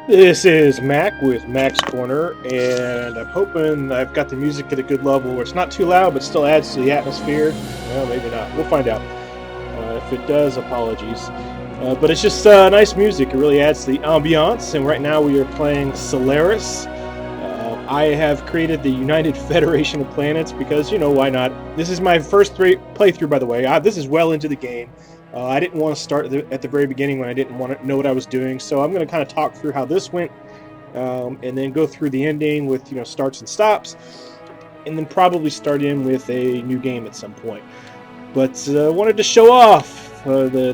This is Mac with Mac's Corner, and I'm hoping I've got the music at a good level where it's not too loud but still adds to the atmosphere. Well, maybe not. We'll find out. If it does, apologies. But it's just nice music. It really adds to the ambiance, and right now we are playing Stellaris. I have created the United Federation of Planets because, you know, why not? This is my first playthrough, by the way. This is well into the game. I didn't want to start at the very beginning when I didn't want to know what I was doing, so I'm going to kind of talk through how this went, and then go through the ending with, you know, starts and stops, and then probably start in with a new game at some point. But wanted to show off the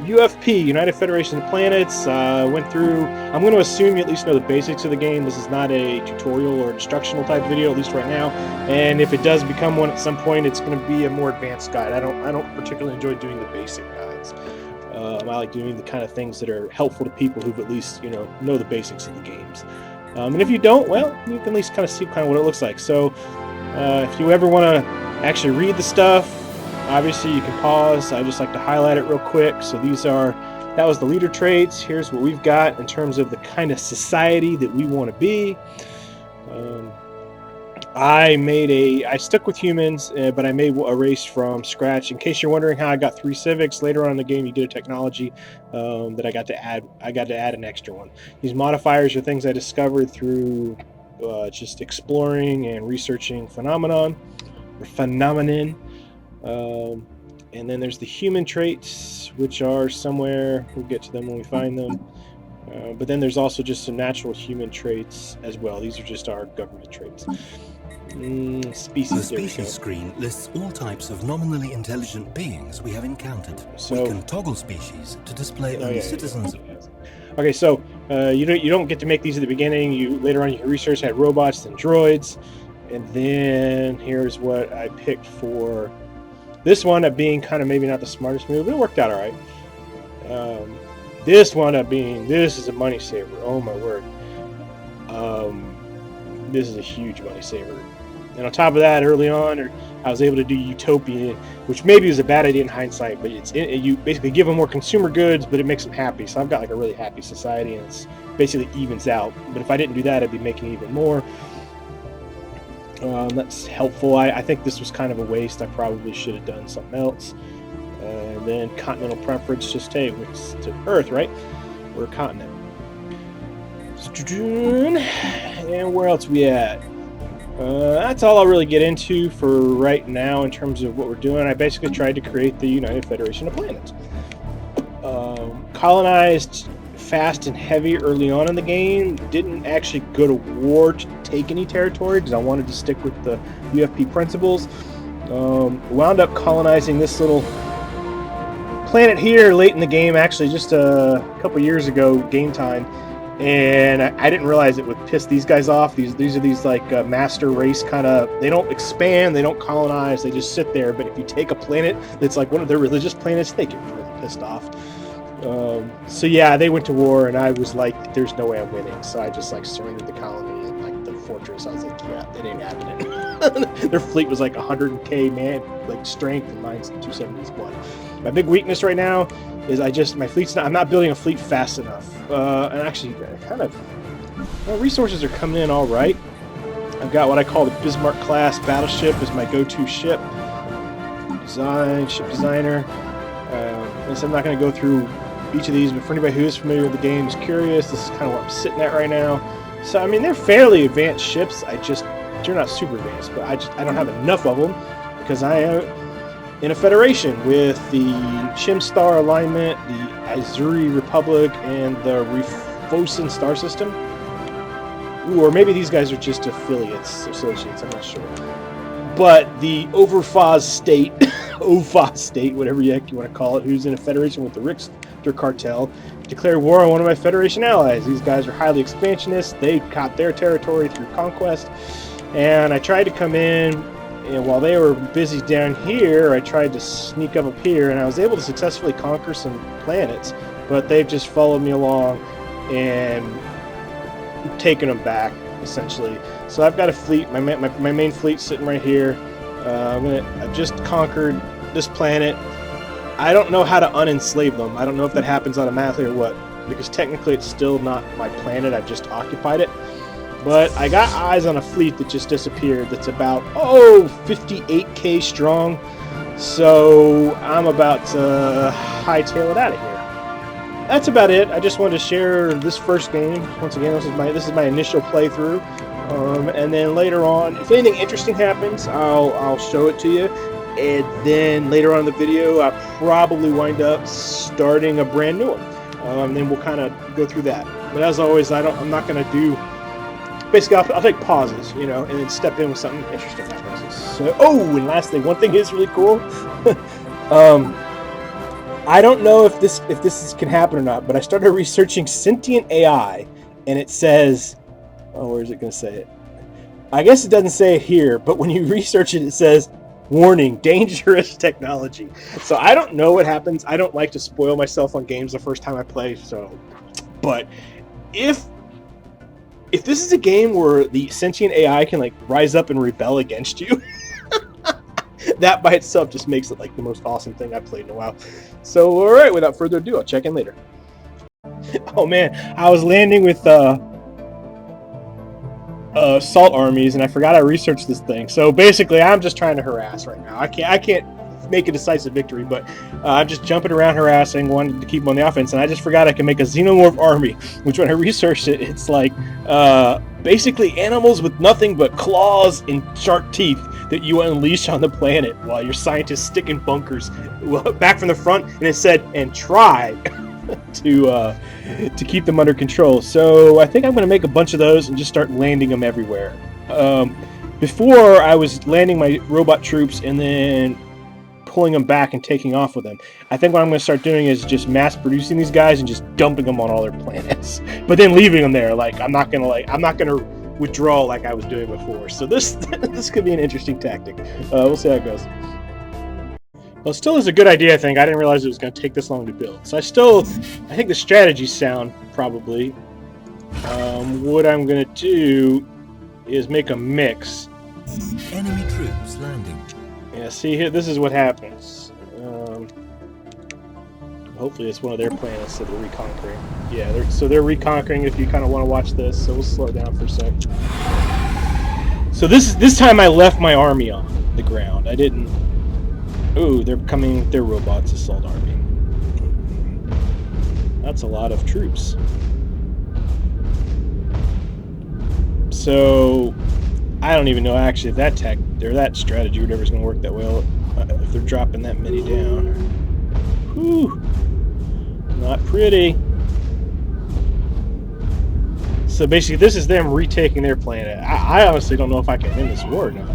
UFP, United Federation of Planets. Went through. I'm going to assume you at least know the basics of the game. This is not a tutorial or instructional type video, at least right now. And if it does become one at some point, it's going to be a more advanced guide. I don't particularly enjoy doing the basic guides. I like doing the kind of things that are helpful to people who've at least know the basics of the games. And if you don't, well, you can at least kind of see kind of what it looks like. So if you ever want to actually read the stuff, obviously you can pause. I just like to highlight it real quick. So that was the leader traits. Here's what we've got in terms of the kind of society that we want to be. I stuck with humans, but I made a race from scratch. In case you're wondering how I got 3 civics, later on in the game you get a technology that I got to add. I got to add an extra one. These modifiers are things I discovered through just exploring and researching phenomenon. And then there's the human traits, which are somewhere. We'll get to them when we find them. But then there's also just some natural human traits as well. These are just our government traits. Species. The species screen lists all types of nominally intelligent beings we have encountered. So, we can toggle species to display only citizens. Okay, so you don't get to make these at the beginning. Later on you can research had robots and droids, and then here's what I picked for. This wound up being kind of maybe not the smartest move, but it worked out all right. This wound up being, this is a money saver. Oh my word. This is a huge money saver. And on top of that, early on, I was able to do Utopia, which maybe was a bad idea in hindsight, but you basically give them more consumer goods, but it makes them happy. So I've got like a really happy society, and it's basically evens out. But if I didn't do that, I'd be making even more. That's helpful. I think this was kind of a waste. I probably should have done something else. And then continental preference, just hey, it's to Earth, right? We're a continent. And where else we at? That's all I'll really get into for right now in terms of what we're doing. I basically tried to create the United Federation of Planets. Colonized fast and heavy early on in the game. Didn't actually go to war to take any territory because I wanted to stick with the UFP principles. Wound up colonizing this little planet here late in the game, actually just a couple years ago, game time, and I didn't realize it would piss these guys off. These are these like master race kind of. They don't expand, they don't colonize, they just sit there. But if you take a planet that's like one of their religious planets, they get really pissed off. So yeah, they went to war, and I was like, "There's no way I'm winning." So I just like surrendered the colony and like the fortress. I was like, "Yeah, it ain't happening." Their fleet was like 100k man, like strength, and mine's 271. My big weakness right now is I'm not building a fleet fast enough. And actually, kind of, resources are coming in all right. I've got what I call the Bismarck class battleship as my go-to ship. Ship designer. So I'm not going to go through each of these, but for anybody who is familiar with the game, is curious, this is kind of where I'm sitting at right now. So I mean, they're fairly advanced ships. They're not super advanced, but I don't have enough of them because I am in a federation with the Chim Star alignment, the Azuri Republic, and the Refosan star system. Ooh, or maybe these guys are just associates, I'm not sure. But the Overfaz state, OFA state, whatever you want to call it, who's in a federation with the Richter cartel, declared war on one of my Federation allies. These guys are highly expansionist. They caught their territory through conquest. And I tried to come in, and while they were busy down here, I tried to sneak up here, and I was able to successfully conquer some planets, but they've just followed me along and taken them back, essentially. So I've got a fleet, my main fleet sitting right here. I've just conquered this planet. I don't know how to unenslave them. I don't know if that happens automatically or what. because technically it's still not my planet. I've just occupied it. But I got eyes on a fleet that just disappeared that's about, 58k strong. So I'm about to hightail it out of here. That's about it. I just wanted to share this first game. Once again, this is my initial playthrough. And then later on, if anything interesting happens, I'll show it to you. And then later on in the video, I'll probably wind up starting a brand new one. And then we'll kind of go through that. But as always, I'm not going to do... Basically, I'll take pauses, you know, and then step in with something interesting happens. So, and last thing, one thing is really cool. I don't know if this can happen or not, but I started researching sentient AI, and it says, where is it going to say it? I guess it doesn't say it here, but when you research it, it says, warning, dangerous technology. So I don't know what happens. I don't like to spoil myself on games the first time I play. So, but if this is a game where the sentient AI can like rise up and rebel against you, that by itself just makes it like the most awesome thing I've played in a while. So, all right, without further ado, I'll check in later. Oh man, I was landing with assault armies, and I forgot I researched this thing. So basically, I'm just trying to harass right now. I can't make a decisive victory, but I'm just jumping around harassing, wanting to keep them on the offense, and I just forgot I can make a xenomorph army, which when I researched it, it's like basically animals with nothing but claws and sharp teeth that you unleash on the planet while your scientists stick in bunkers back from the front, and it said, and try to keep them under control. So I think I'm going to make a bunch of those and just start landing them everywhere. Before, I was landing my robot troops and then pulling them back and taking off with them. I think what I'm going to start doing is just mass producing these guys and just dumping them on all their planets, but then leaving them there. Like I'm not gonna withdraw like I was doing before. So this could be an interesting tactic. We'll see how it goes. Well, it still is a good idea, I think. I didn't realize it was going to take this long to build. So I think the strategy's sound, probably. What I'm going to do is make a mix. Enemy troops landing. Yeah, see here, this is what happens. Hopefully it's one of their planets that they're reconquering. Yeah, they're reconquering if you kind of want to watch this, so we'll slow it down for a sec. So this time I left my army on the ground. I didn't... Ooh, they're coming with their robots, assault army. That's a lot of troops. So, I don't even know actually if that strategy or whatever is going to work that well if they're dropping that many down. Whew, not pretty. So basically, this is them retaking their planet. I honestly don't know if I can win this war or not.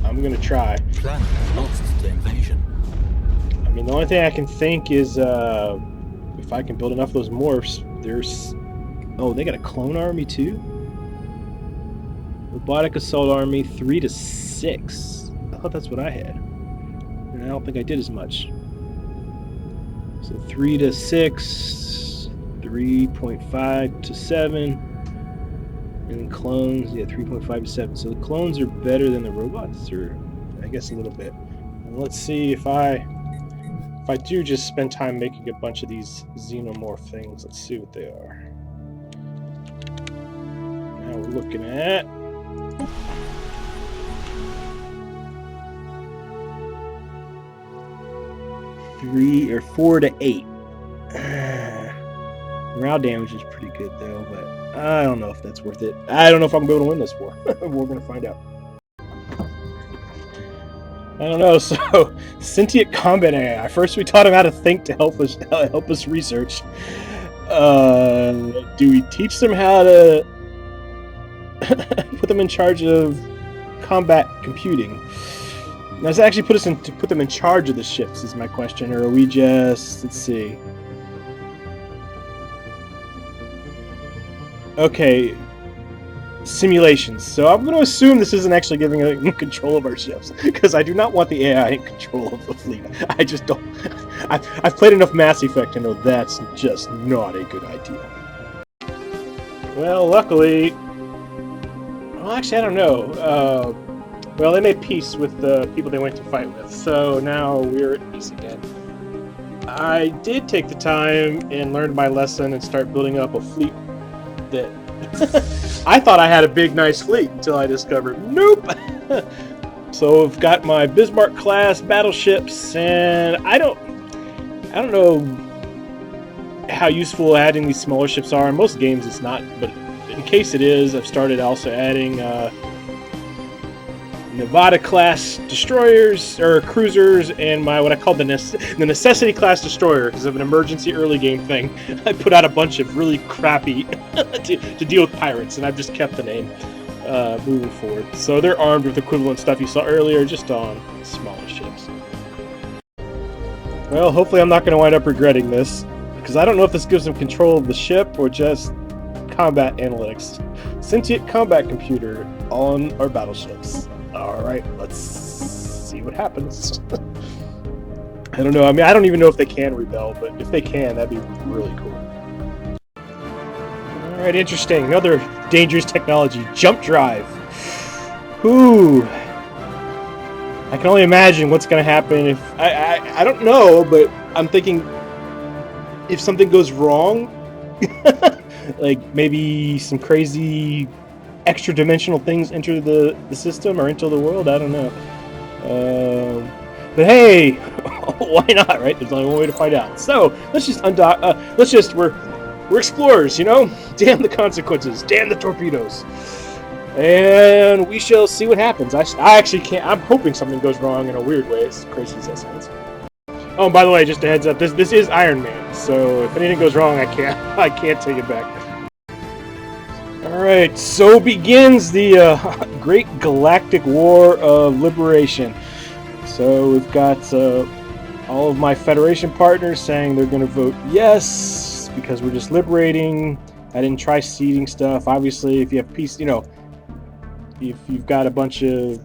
I'm going to try. Planet lost to invasion. I mean, the only thing I can think is if I can build enough of those morphs. There's... Oh, they got a clone army too? Robotic assault army 3 to 6. I thought that's what I had. And I don't think I did as much. So 3 to 6, 3.5 to 7. And then clones, yeah, 3.5 to 7. So the clones are better than the robots, or I guess a little bit. And let's see if I do just spend time making a bunch of these xenomorph things. Let's see what they are. Now we're looking at 3 or 4 to 8. Morale damage is pretty good though, but I don't know if that's worth it. I don't know if I'm going to win this war. We're going to find out. I don't know. So, sentient combat AI. First, we taught him how to think to help us research. Do we teach them how to put them in charge of combat computing? Now, does that actually put them in charge of the ships? Is my question, or are we just... Let's see. Okay, simulations. So I'm going to assume this isn't actually giving them control of our ships, because I do not want the AI in control of the fleet. I just don't. I've played enough Mass Effect to know that's just not a good idea. Well, luckily... Well, actually, I don't know. Well, they made peace with the people they went to fight with, so now we're at peace again. I did take the time and learned my lesson and start building up a fleet that I thought I had a big, nice fleet until I discovered, nope. So I've got my Bismarck class battleships, and I don't know how useful adding these smaller ships are. In most games it's not, but in case it is, I've started also adding Nevada class destroyers or cruisers, and my what I call the necessity class destroyer because of an emergency early game thing. I put out a bunch of really crappy to deal with pirates, and I've just kept the name moving forward. So they're armed with equivalent stuff you saw earlier, just on smaller ships. Well, hopefully I'm not going to wind up regretting this, because I don't know if this gives them control of the ship or just combat analytics. Sentient combat computer on our battleships. Alright, let's see what happens. I don't know, I mean, I don't even know if they can rebel, but if they can, that'd be really cool. Alright, interesting. Another dangerous technology, jump drive. Ooh. I can only imagine what's going to happen if... I don't know, but I'm thinking if something goes wrong, like maybe some crazy extra-dimensional things enter the system or into the world. I don't know. But hey, why not, right? There's only one way to find out. So let's just undock. We're explorers, you know. Damn the consequences. Damn the torpedoes. And we shall see what happens. I actually can't. I'm hoping something goes wrong in a weird way. As crazy as that sounds. Oh, and by the way, just a heads up. This is Iron Man. So if anything goes wrong, I can't take it back. Alright, so begins the Great Galactic War of Liberation. So we've got all of my Federation partners saying they're going to vote yes, because we're just liberating. I didn't try seeding stuff. Obviously, if you have peace, you know, if you've got a bunch of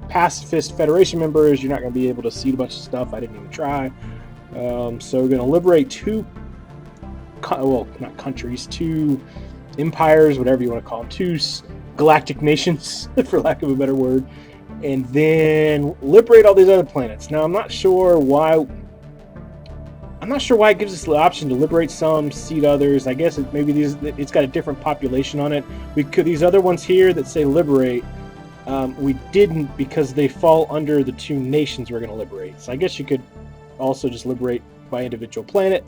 pacifist Federation members, you're not going to be able to seed a bunch of stuff. I didn't even try. So we're going to liberate two empires, whatever you want to call them, two galactic nations, for lack of a better word, and then liberate all these other planets. Now, I'm not sure why it gives us the option to liberate some, seed others. I guess maybe it's got a different population on it. These other ones here that say liberate, we didn't because they fall under the two nations we're going to liberate. So I guess you could also just liberate by individual planet.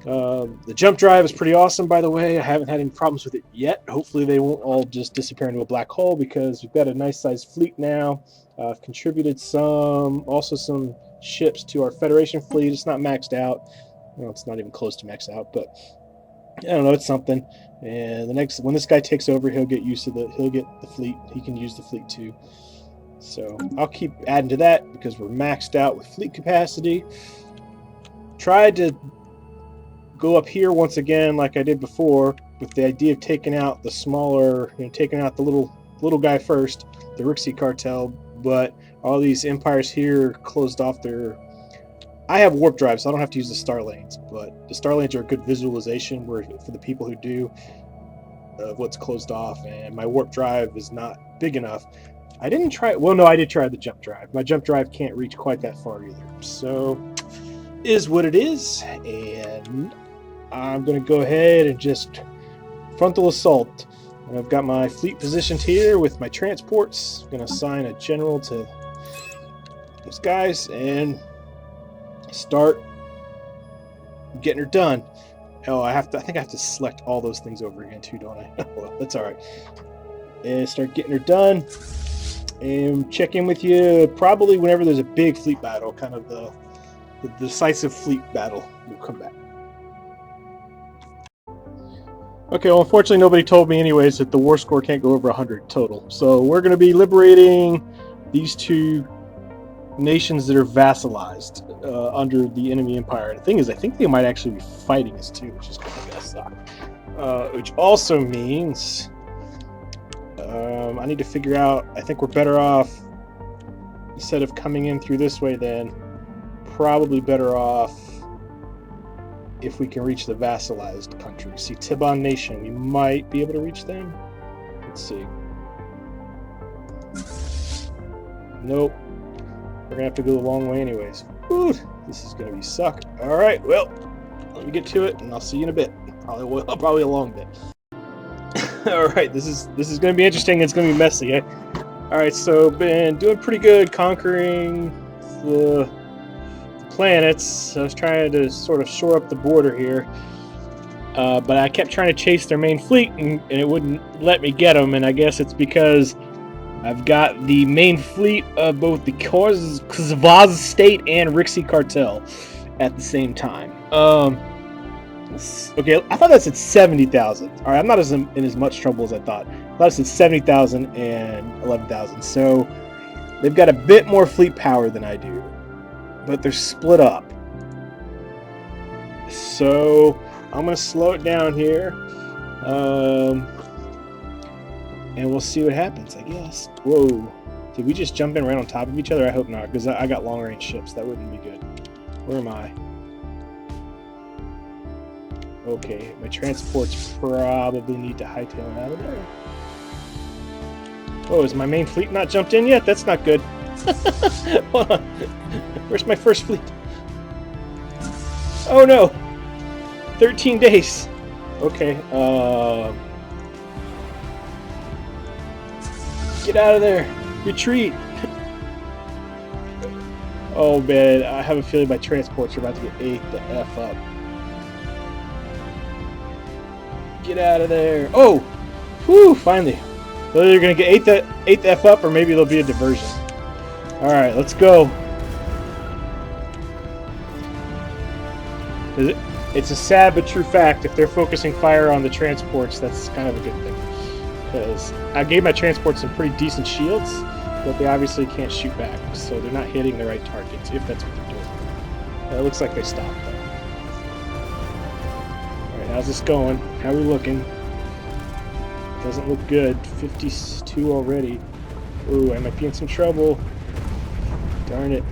The jump drive is pretty awesome, by the way. I haven't had any problems with it yet. Hopefully they won't all just disappear into a black hole, because we've got a nice sized fleet now. I've contributed some ships to our Federation fleet. It's not maxed out. Well, it's not even close to maxed out, but I don't know, it's something. And when this guy takes over, he'll get the fleet. He can use the fleet too. So I'll keep adding to that because we're maxed out with fleet capacity. Tried to go up here once again like I did before, with the idea of taking out the smaller, taking out the little guy first, the Rixie cartel, but all these empires here closed off their... I have warp drive, so I don't have to use the star lanes, but the star lanes are a good visualization for the people who do of what's closed off, and my warp drive is not big enough. I didn't try... Well, no, I did try the jump drive. My jump drive can't reach quite that far either, so is what it is, and I'm going to go ahead and just frontal assault. And I've got my fleet positioned here with my transports. I'm going to assign a general to those guys and start getting her done. Oh, I think I have to select all those things over again too, don't I? Well, that's all right. And start getting her done. And check in with you probably whenever there's a big fleet battle, kind of the decisive fleet battle. We'll come back. Okay, well, unfortunately, nobody told me anyways that the war score can't go over 100 total. So we're going to be liberating these two nations that are vassalized under the enemy empire. The thing is, I think they might actually be fighting us too, which is kind of messed up. Which also means I need to figure out, I think we're better off, instead of coming in through this way then, probably better off if we can reach the vassalized countries. See, Tibon Nation, we might be able to reach them. Let's see. Nope. We're gonna have to go a long way anyways. Ooh, This is going to be suck. All right, well, let me get to it, and I'll see you in a bit. Probably a long bit. All right, this is going to be interesting. It's going to be messy. Eh? All right, so been doing pretty good conquering the planets. I was trying to sort of shore up the border here, but I kept trying to chase their main fleet, and it wouldn't let me get them. And I guess it's because I've got the main fleet of both the Kvaz State and Rixie Cartel at the same time. Okay, I thought that said 70,000. All right, I'm not in as much trouble as I thought. I thought it said 70,000 and 11,000. So they've got a bit more fleet power than I do, but they're split up. So I'm going to slow it down here. And we'll see what happens, I guess. Whoa. Did we just jump in right on top of each other? I hope not, because I got long-range ships. That wouldn't be good. Where am I? Okay, my transports probably need to hightail out of there. Oh, is my main fleet not jumped in yet? That's not good. Hold on. Where's my first fleet? Oh no! 13 days. Okay, get out of there! Retreat! Oh man, I have a feeling my transports are about to get ate the F up. Get out of there! Oh! Whew! Finally. Whether they're gonna get ate the F up, or maybe there'll be a diversion. Alright, let's go. It's a sad but true fact. If they're focusing fire on the transports, that's kind of a good thing. Because I gave my transports some pretty decent shields, but they obviously can't shoot back, so they're not hitting the right targets, if that's what they're doing. It looks like they stopped, though. Alright, how's this going? How are we looking? Doesn't look good. 52 already. Ooh, I might be in some trouble. Darn it.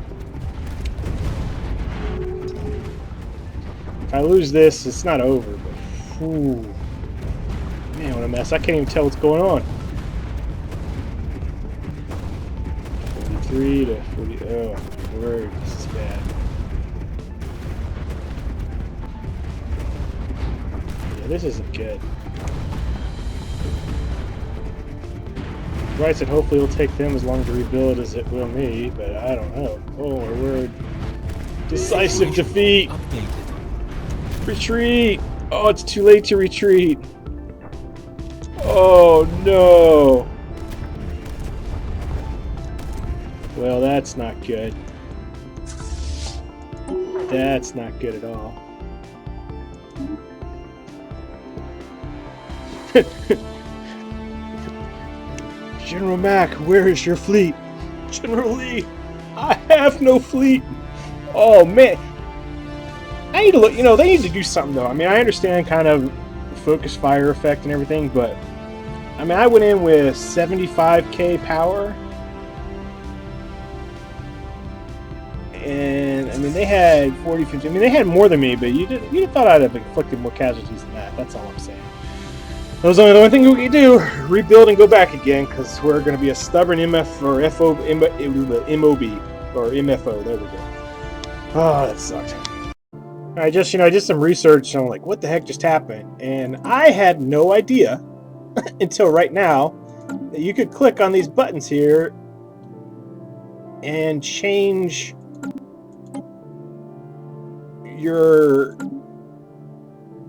If I lose this, it's not over, but ooh. Man, what a mess. I can't even tell what's going on. 43 to 40. Oh, my word. This is bad. Yeah, this isn't good. Right said hopefully it'll take them as long to rebuild as it will me, but I don't know. Oh, my word. Decisive defeat! Retreat! Oh, it's too late to retreat. Oh, no. Well, that's not good. That's not good at all. General Mack, where is your fleet? General Lee, I have no fleet. Oh, man. I need to look, they need to do something, though. I mean, I understand kind of the focus fire effect and everything, but I mean, I went in with 75k power, and I mean, they had 40, 50. I mean, they had more than me, but you'd thought I'd have inflicted more casualties than that. That's all I'm saying. That was only the only thing we could do: rebuild and go back again, because we're going to be a stubborn MF or MOB or MFO. There we go. Oh, that sucked. I just, I did some research on like what the heck just happened, and I had no idea until right now that you could click on these buttons here and change your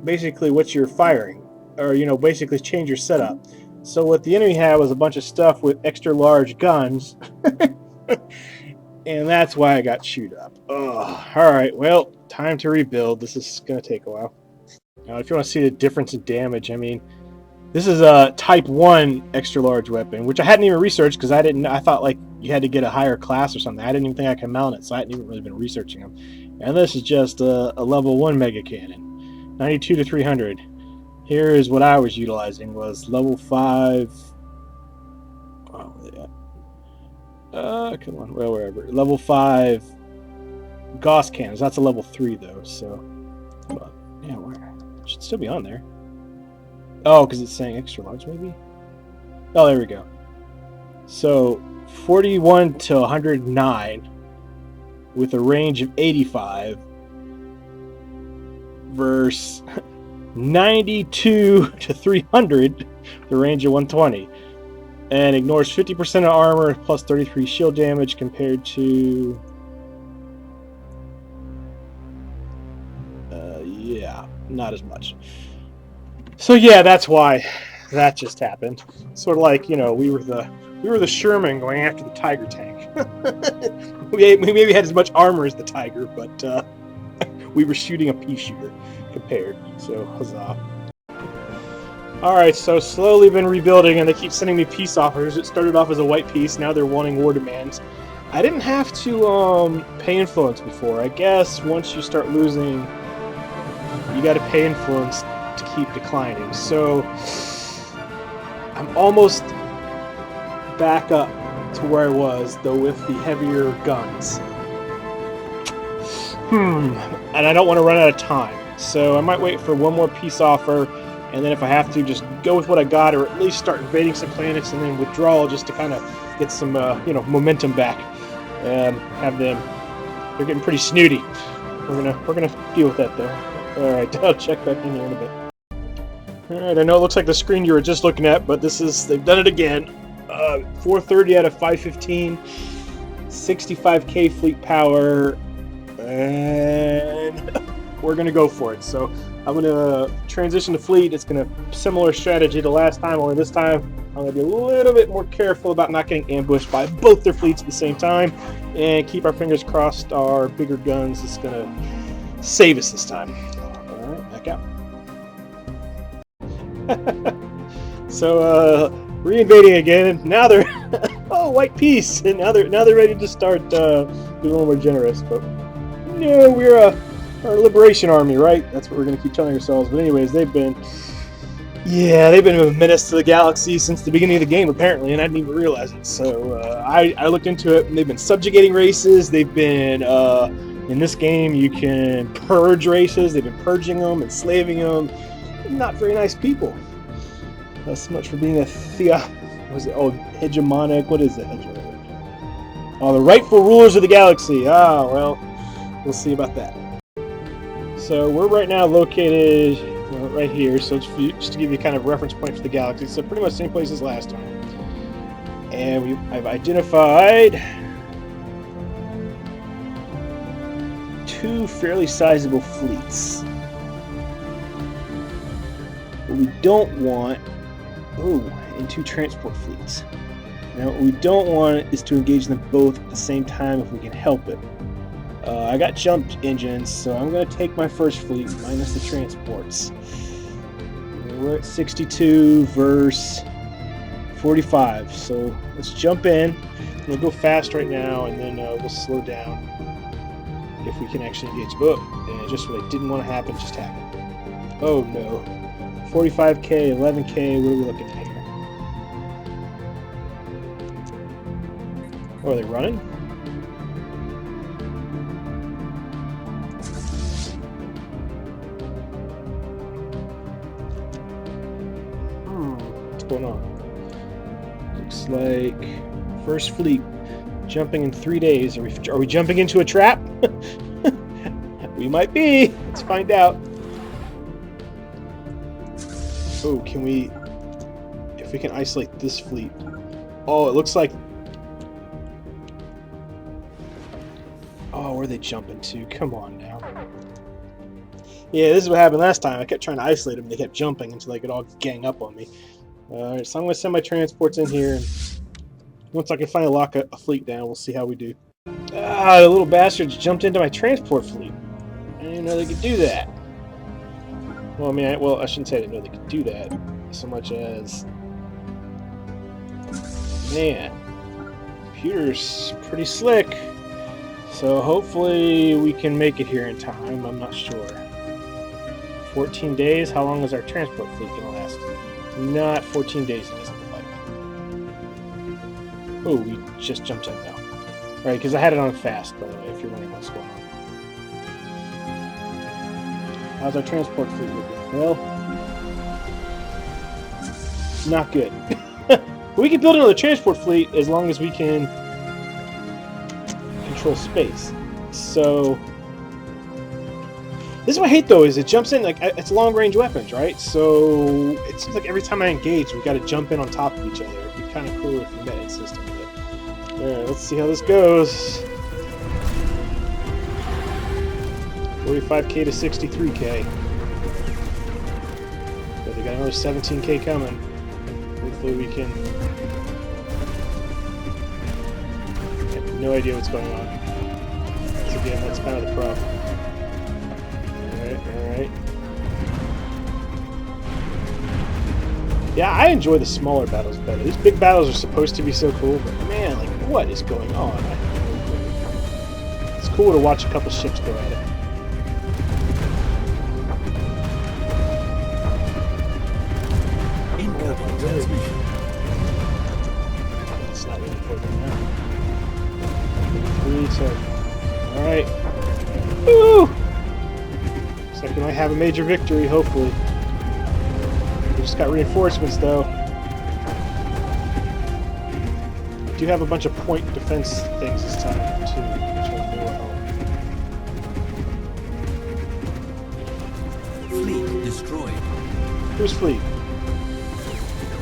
basically what you're firing, or basically change your setup. So what the enemy had was a bunch of stuff with extra large guns, and that's why I got chewed up. Oh, all right, well, time to rebuild. This is gonna take a while. Now, if you want to see the difference in damage, I mean, this is a Type 1 extra large weapon, which I hadn't even researched because I thought like you had to get a higher class or something. I didn't even think I could mount it, so I hadn't even really been researching them. And this is just a level 1 mega cannon, 92 to 300. Here is what I was utilizing, was level 5. Oh, yeah. Come on, well, wherever. Level 5 Gauss cannons. That's a level 3 though, so. Yeah, where? It should still be on there. Oh, because it's saying extra large, maybe? Oh, there we go. So, 41 to 109. with a range of 85 versus 92 to 300, the range of 120, and ignores 50% of armor plus 33 shield damage compared to yeah, not as much. So yeah, that's why that just happened. Sort of like, you know, we were the Sherman going after the Tiger tank. we maybe had as much armor as the Tiger, but we were shooting a pea shooter compared. So huzzah! All right, so slowly been rebuilding, and they keep sending me peace offers. It started off as a white peace, now they're wanting war demands. I didn't have to pay influence before. I guess once you start losing, you got to pay influence to keep declining. So I'm almost back up to where I was, though with the heavier guns. And I don't want to run out of time, so I might wait for one more peace offer, and then if I have to, just go with what I got, or at least start invading some planets and then withdraw just to kind of get some momentum back. Have them. They're getting pretty snooty. We're gonna deal with that though. All right, I'll check back in here in a bit. All right, I know it looks like the screen you were just looking at, but they've done it again. 430 out of 515, 65k fleet power, and we're gonna go for it. So I'm gonna transition to fleet. It's gonna similar strategy to last time, only this time I'm gonna be a little bit more careful about not getting ambushed by both their fleets at the same time, and keep our fingers crossed our bigger guns is gonna save us this time. All right, back out. So re-invading again. Now they're oh, white peace, and now they're ready to start being a little more generous. But no, we're our liberation army, right? That's what we're gonna keep telling ourselves. But anyways, they've been a menace to the galaxy since the beginning of the game, apparently, and I didn't even realize it. So I looked into it, and they've been subjugating races. They've been in this game, you can purge races. They've been purging them, enslaving them. Not very nice people. Not so much for being a hegemonic. What is it? Oh, the rightful rulers of the galaxy. Ah, well, we'll see about that. So we're right now located right here. So just to give you kind of a reference point for the galaxy. So pretty much the same place as last time. And I've identified two fairly sizable fleets. What we don't want, and two transport fleets. Now what we don't want is to engage them both at the same time if we can help it. I got jump engines, so I'm going to take my first fleet minus the transports. We're at 62 versus 45, so let's jump in. I'm going to go fast right now, and then we'll slow down if we can actually engage. Oh, and just what I didn't want to happen just happened. Oh no. 45k, 11k, what are we looking at here? Oh, are they running? What's going on? Looks like first fleet jumping in 3 days. Are we jumping into a trap? We might be. Let's find out. Oh, if we can isolate this fleet. Oh, it looks like... Oh, where are they jumping to? Come on now. Yeah, this is what happened last time. I kept trying to isolate them, and they kept jumping until they could all gang up on me. Alright, so I'm going to send my transports in here, and once I can finally lock a fleet down, we'll see how we do. Ah, the little bastards jumped into my transport fleet. I didn't even know they could do that. Well, I mean, I shouldn't say I didn't know they could do that, so much as... Man, computer's pretty slick. So hopefully we can make it here in time, I'm not sure. 14 days? How long is our transport fleet going to last? Not 14 days, it doesn't look like. Oh, we just jumped in now. Alright, because I had it on fast, by the way, if you're wondering what's going on. How's our transport fleet looking? Well, not good. We can build another transport fleet as long as we can control space. So this is what I hate, though, is it jumps in, like, it's long-range weapons, right? So it seems like every time I engage, we got to jump in on top of each other. It'd be kind of cool if we met in system. But, all right, let's see how this goes. 45k to 63k. But they got another 17k coming. Hopefully we can... I have no idea what's going on. So again, that's kind of the problem. Alright. Yeah, I enjoy the smaller battles better. These big battles are supposed to be so cool, but man, like, what is going on? It's cool to watch a couple ships go at it. Incoming transmission. It's not really important now. 3, so... Alright. Woo! Looks like we might have a major victory, hopefully. We just got reinforcements, though. We do have a bunch of point defense things this time, too, which hopefully will help. Fleet destroyed. Whose fleet?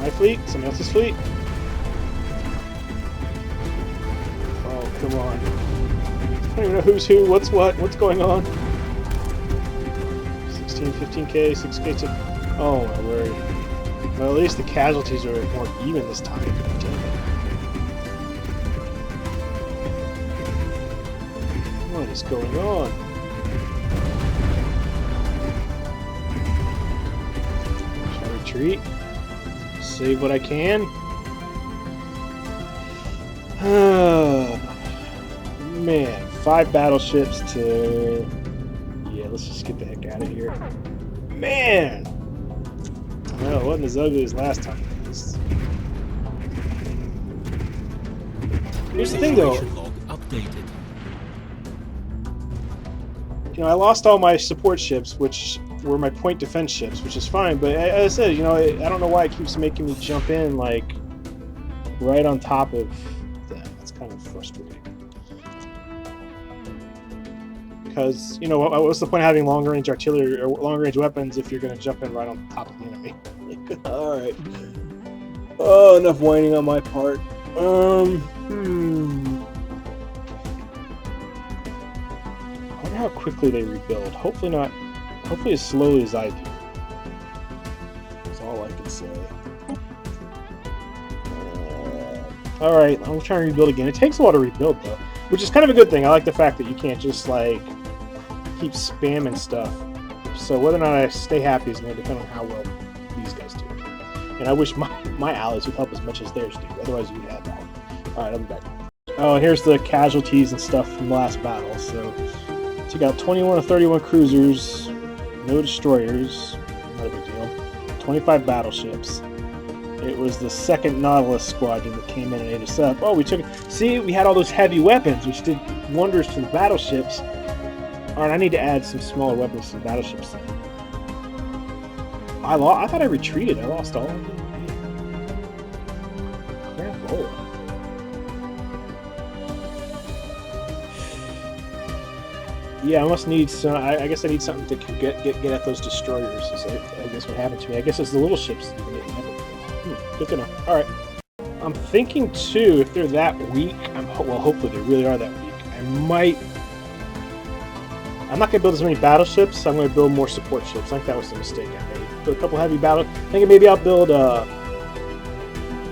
My fleet? Somebody else's fleet? Oh, come on. I don't even know who's who, what's what, what's going on. 16, 15k, 6k to... Oh my word. Well, at least the casualties are more even this time. What is going on? Shall I retreat? Save what I can? Man, 5 battleships to... Yeah, let's just get the heck out of here. Man! Well, it wasn't as ugly as last time. Here's the thing, though. Updated. You know, I lost all my support ships, which were my point defense ships, which is fine. But as I said, you know, I don't know why it keeps making me jump in, like, right on top of them. It's kind of frustrating. Because, you know, what's the point of having longer-range artillery or longer-range weapons if you're going to jump in right on top of the enemy? Alright. Oh, enough whining on my part. I wonder how quickly they rebuild. Hopefully not. Hopefully as slowly as I do. That's all I can say. Alright, I'm trying to rebuild again. It takes a while to rebuild, though. Which is kind of a good thing. I like the fact that you can't just, like, keep spamming stuff. So whether or not I stay happy is going to depend on how well these guys do. And I wish my allies would help as much as theirs do. Otherwise, we'd have that. Alright, I'll be back. Oh, here's the casualties and stuff from the last battle. So, took out 21 of 31 cruisers, no destroyers, not a big deal. 25 battleships. It was the 2nd Nautilus squadron that came in and ate us up. Oh, we took it. See, we had all those heavy weapons, which did wonders to the battleships. Alright, I need to add some smaller weapons to the battleships then. I thought I retreated. I lost all of them. Crap, oh. Yeah, I must need some. I guess I need something to get at those destroyers. I guess what happened to me. I guess it's the little ships that didn't get good to know. All right. I'm thinking too, if they're that weak, well, hopefully they really are that weak. I'm not gonna build as many battleships. I'm gonna build more support ships. I think that was the mistake I made. Build a couple heavy battle. I think maybe I'll build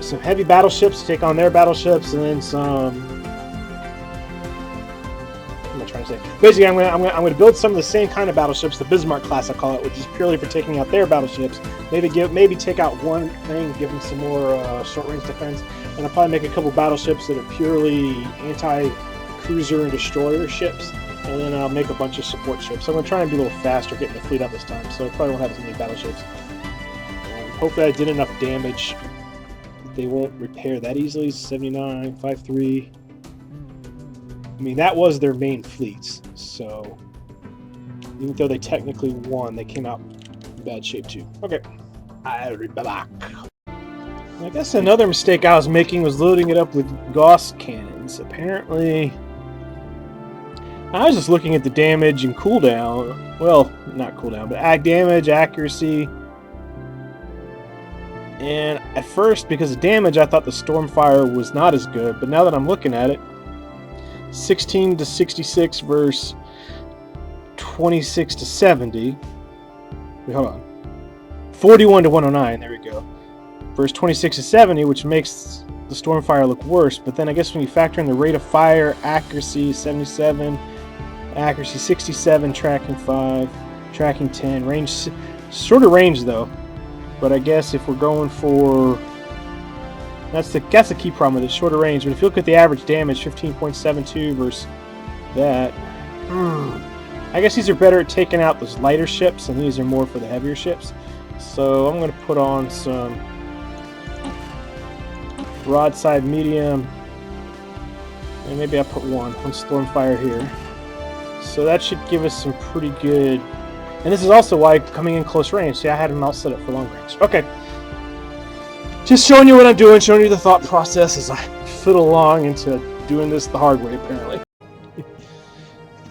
some heavy battleships to take on their battleships, and then some. What am I trying to say? Basically, I'm gonna build some of the same kind of battleships, the Bismarck class I call it, which is purely for taking out their battleships. Maybe take out one thing, give them some more short-range defense, and I'll probably make a couple battleships that are purely anti-cruiser and destroyer ships, and then I'll make a bunch of support ships. So I'm gonna try and be a little faster getting the fleet out this time, so I probably won't have as many battleships. Hopefully, I did enough damage that they won't repair that easily. 79, 5-3. I mean, that was their main fleets, so even though they technically won, they came out in bad shape too. Okay. I'll be back. I guess another mistake I was making was loading it up with Gauss cannons. Apparently, I was just looking at the damage and cooldown. Well, not cooldown, but damage, accuracy. And at first, because of damage, I thought the Stormfire was not as good. But now that I'm looking at it, 16 to 66 versus 26 to 70. Wait, hold on. 41 to 109, there we go. Versus 26 to 70, which makes the Stormfire look worse. But then I guess when you factor in the rate of fire, accuracy 77, accuracy 67, tracking 5, tracking 10, range, shorter range though. But I guess if we're going for, that's the key problem with it, shorter range. But if you look at the average damage, 15.72 versus that, I guess these are better at taking out those lighter ships, and these are more for the heavier ships. So I'm going to put on some broadside medium, and maybe I'll put one Stormfire here. So that should give us some pretty good. And this is also why coming in close range. See, I had them all set up for long range. Okay. Just showing you what I'm doing, showing you the thought process as I fiddle along into doing this the hard way, apparently.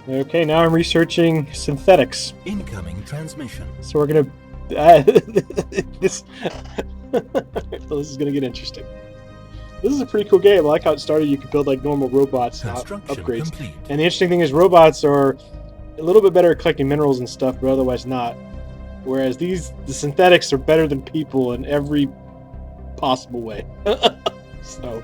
Okay, now I'm researching synthetics. Incoming transmission. So we're gonna. This is gonna get interesting. This is a pretty cool game. I like how it started. You could build like normal robots and upgrades. Complete. And the interesting thing is, robots are a little bit better at collecting minerals and stuff, but otherwise not. Whereas the synthetics are better than people in every possible way. So,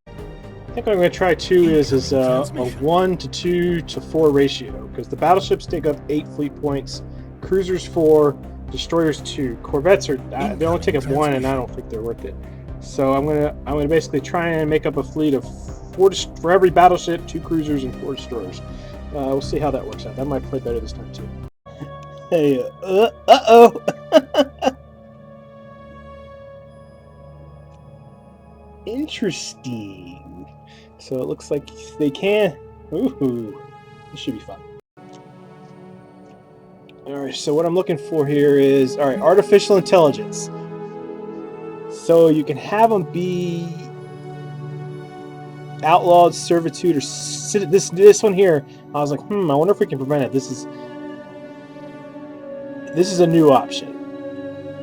I think what I'm going to try too is a 1 to 2 to 4 ratio, because the battleships take up 8 fleet points, cruisers 4, destroyers 2, corvettes are they only take up 1, and I don't think they're worth it. So I'm gonna basically try and make up a fleet of 4 for every battleship, 2 cruisers and 4 destroyers. We'll see how that works out. That might play better this time too. Hey, uh-oh. Interesting. So it looks like they can. Ooh, this should be fun. Alright, so what I'm looking for here is, alright, artificial intelligence. So you can have them be outlawed, servitude, or this one here. I was like, I wonder if we can prevent it. This is a new option,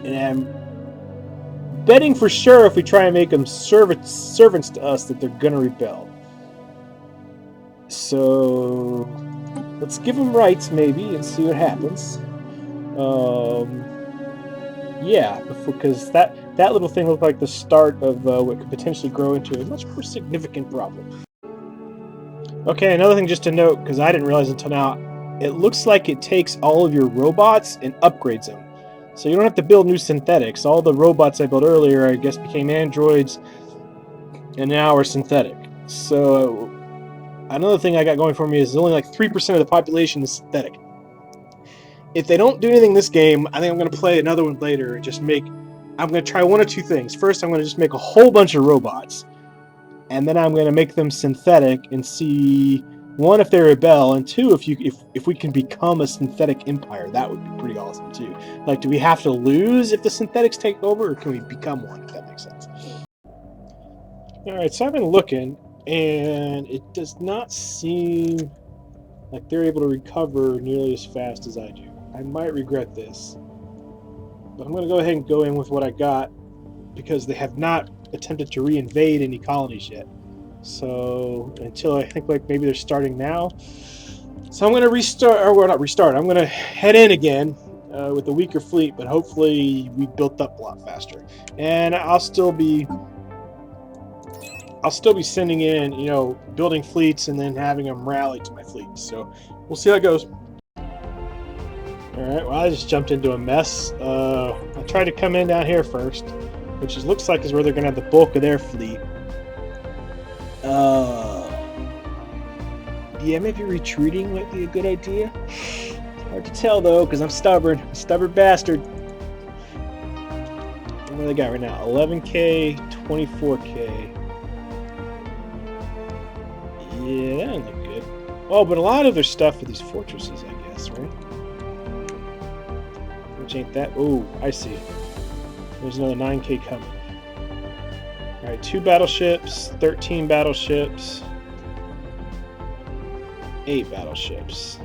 and I'm betting for sure if we try and make them servants to us that they're gonna rebel. So let's give them rights maybe and see what happens. Yeah, because that little thing looked like the start of what could potentially grow into a much more significant problem. Okay, another thing just to note, because I didn't realize until now, it looks like it takes all of your robots and upgrades them. So you don't have to build new synthetics. All the robots I built earlier, I guess, became androids, and now are synthetic. So another thing I got going for me is only like 3% of the population is synthetic. If they don't do anything this game, I think I'm going to play another one later and just make... I'm going to try one of two things. First, I'm going to just make a whole bunch of robots. And then I'm going to make them synthetic and see, one, if they rebel, and two, if we can become a synthetic empire. That would be pretty awesome, too. Like, do we have to lose if the synthetics take over, or can we become one, if that makes sense? Alright, so I've been looking, and it does not seem like they're able to recover nearly as fast as I do. I might regret this, but I'm going to go ahead and go in with what I got, because they have not attempted to reinvade any colonies yet. So until I think like maybe they're starting now. So I'm going to restart, or well, not restart. I'm going to head in again with a weaker fleet, but hopefully we built up a lot faster. And I'll still be sending in, building fleets and then having them rally to my fleet. So we'll see how it goes. Alright, well, I just jumped into a mess. I tried to come in down here first, which looks like is where they're going to have the bulk of their fleet. Yeah, maybe retreating might be a good idea. Hard to tell, though, because I'm stubborn. I'm a stubborn bastard. What do they got right now? 11k, 24k. Yeah, that doesn't look good. Oh, but a lot of their stuff are these fortresses, I guess, right? Which ain't that. Oh, I see. There's another 9k coming. Alright, 2 battleships, 13 battleships. 8 battleships.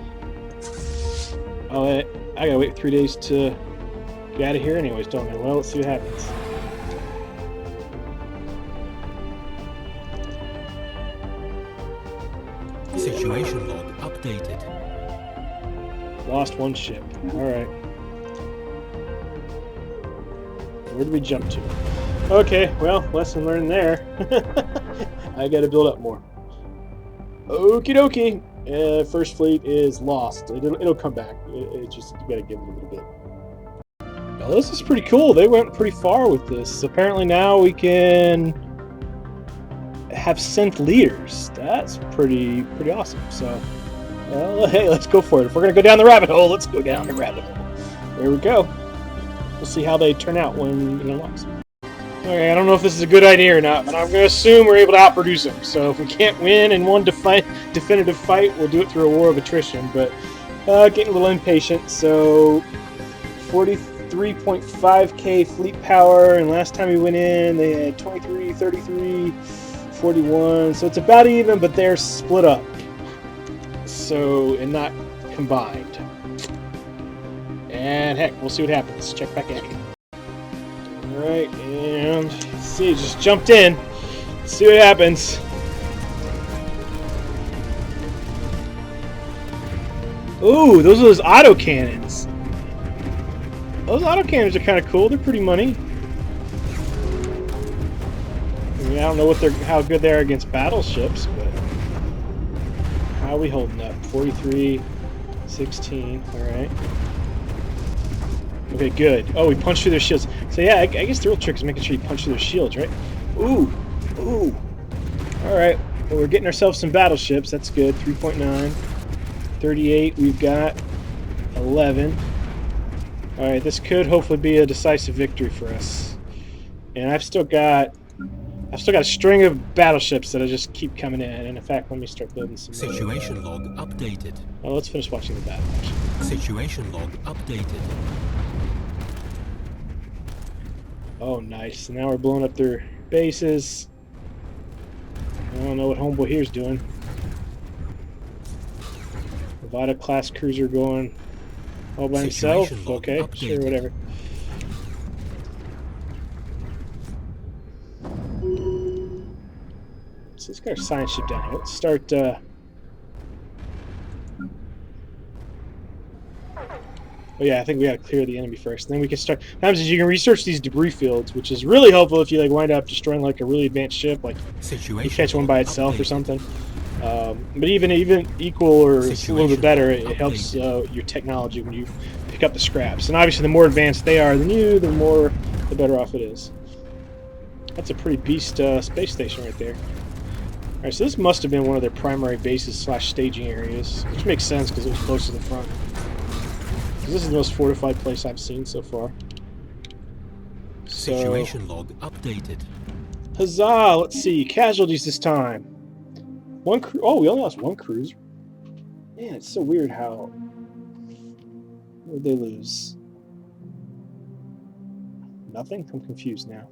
Oh, I gotta wait 3 days to get out of here anyways, don't I? Well, let's see what happens. Situation log updated. Lost 1 ship. Alright. Where do we jump to? Okay, well, lesson learned there. I gotta build up more. Okie dokie. First fleet is lost. It'll come back. It just, you gotta give it a little bit. Now, this is pretty cool. They went pretty far with this. Apparently now we can have synth leaders. That's pretty awesome. So, well, hey, let's go for it. If we're gonna go down the rabbit hole, let's go down the rabbit hole. There we go. We'll see how they turn out when it unlocks. Okay, I don't know if this is a good idea or not, but I'm going to assume we're able to outproduce them. So if we can't win in one definitive fight, we'll do it through a war of attrition. But getting a little impatient. So 43.5k fleet power, and last time we went in, they had 23, 33, 41. So it's about even, but they're split up. So, and not combined. And heck, we'll see what happens. Check back in. Alright, and let's see, just jumped in. Let's see what happens. Ooh, those are those autocannons. Those autocannons are kind of cool. They're pretty money. I mean, I don't know how good they are against battleships, but how are we holding up? 43, 16. All right. Okay, good. Oh, we punched through their shields. So yeah, I guess the real trick is making sure you punch through their shields, right? Ooh, ooh. All right. Well, we're getting ourselves some battleships. That's good. 3.9, 38. We've got 11. All right, this could hopefully be a decisive victory for us. And I've still got a string of battleships that I just keep coming in. And in fact, let me start building some. Situation log updated. Oh, let's finish watching the battle. Situation log updated. Oh, nice. And now we're blowing up their bases. I don't know what homeboy here's doing. Nevada class cruiser going all by himself. Okay, updated. Sure, whatever. So let's get our science ship down here. Let's start. Oh yeah, I think we gotta clear the enemy first. And then we can start. Sometimes you can research these debris fields, which is really helpful if you like wind up destroying like a really advanced ship, like you catch one by itself or something. But even equal or a little bit better, it helps your technology when you pick up the scraps. And obviously, the more advanced they are than you, the better off it is. That's a pretty beast space station right there. All right, so this must have been one of their primary bases / staging areas, which makes sense because it was close to the front. This is the most fortified place I've seen so far. So, situation log updated. Huzzah! Let's see. Casualties this time. Oh, we only lost 1 cruiser. Man, it's so weird how... What did they lose? Nothing? I'm confused now.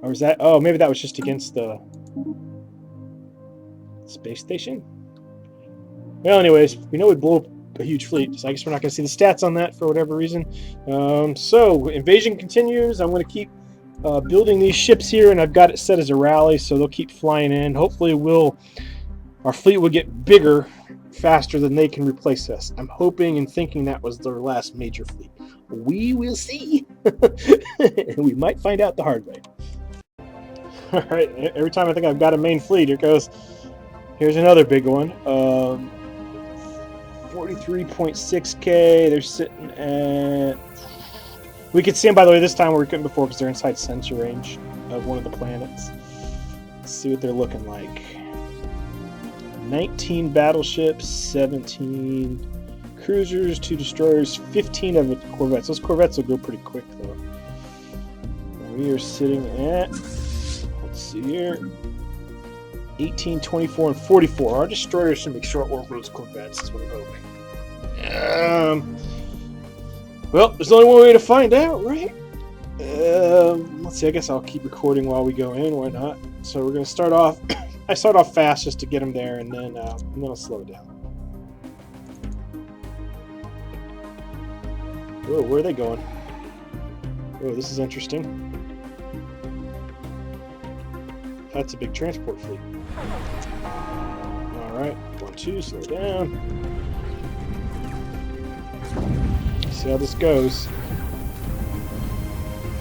Or was that... Oh, maybe that was just against the... space station? Well, anyways, we know we blew up a huge fleet, so I guess we're not going to see the stats on that for whatever reason. So, invasion continues. I'm going to keep building these ships here, and I've got it set as a rally, so they'll keep flying in. Hopefully, our fleet will get bigger faster than they can replace us. I'm hoping and thinking that was their last major fleet. We will see. We might find out the hard way. All right, every time I think I've got a main fleet, here goes. Here's another big one. 43.6k. They're sitting at... We could see them, by the way, this time where we couldn't before because they're inside sensor range of one of the planets. Let's see what they're looking like. 19 battleships, 17 cruisers, 2 destroyers, 15 of it corvettes. Those corvettes will go pretty quick, though. And we are sitting at... Let's see here. 18, 24, and 44. Our destroyers should make short work of those corvettes, is what I'm hoping. Well, there's only one way to find out, right? Let's see, I guess I'll keep recording while we go in, why not? So we're going to start off I start off fast just to get them there, and then I'll slow it down. Whoa, where are they going? Whoa, this is interesting. That's a big transport fleet. Alright, 1, 2, slow down. See how this goes.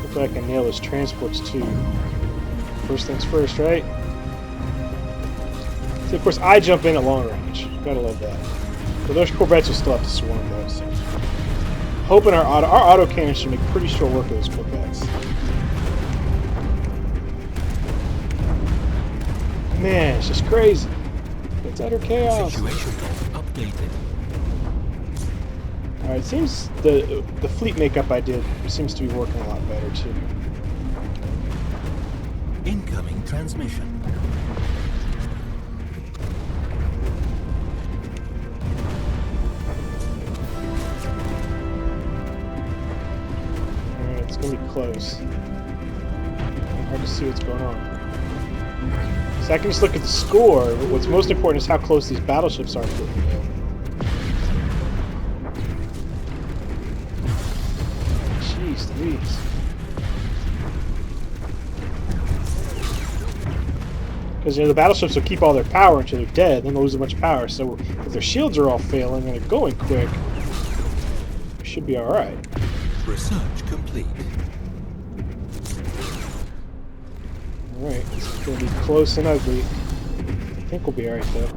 Hopefully I can nail those transports too. First things first, right? See, of course, I jump in at long range. Gotta love that. But those Corvettes will still have to swarm though. So. Hoping our autocannon should make pretty short work of those Corvettes. Man, it's just crazy. It's utter chaos. Situation updated. Alright, it seems the fleet makeup I did seems to be working a lot better too. Incoming transmission. Alright, it's gonna be close. Hard to see what's going on. So I can just look at the score, but what's most important is how close these battleships are to getting killed. Jeez Louise. Because, you know, the battleships will keep all their power until they're dead, then they'll lose a bunch of power. So if their shields are all failing and they're going quick, it should be alright. Research complete. Alright, it's going to be close and ugly. I think we'll be alright, though.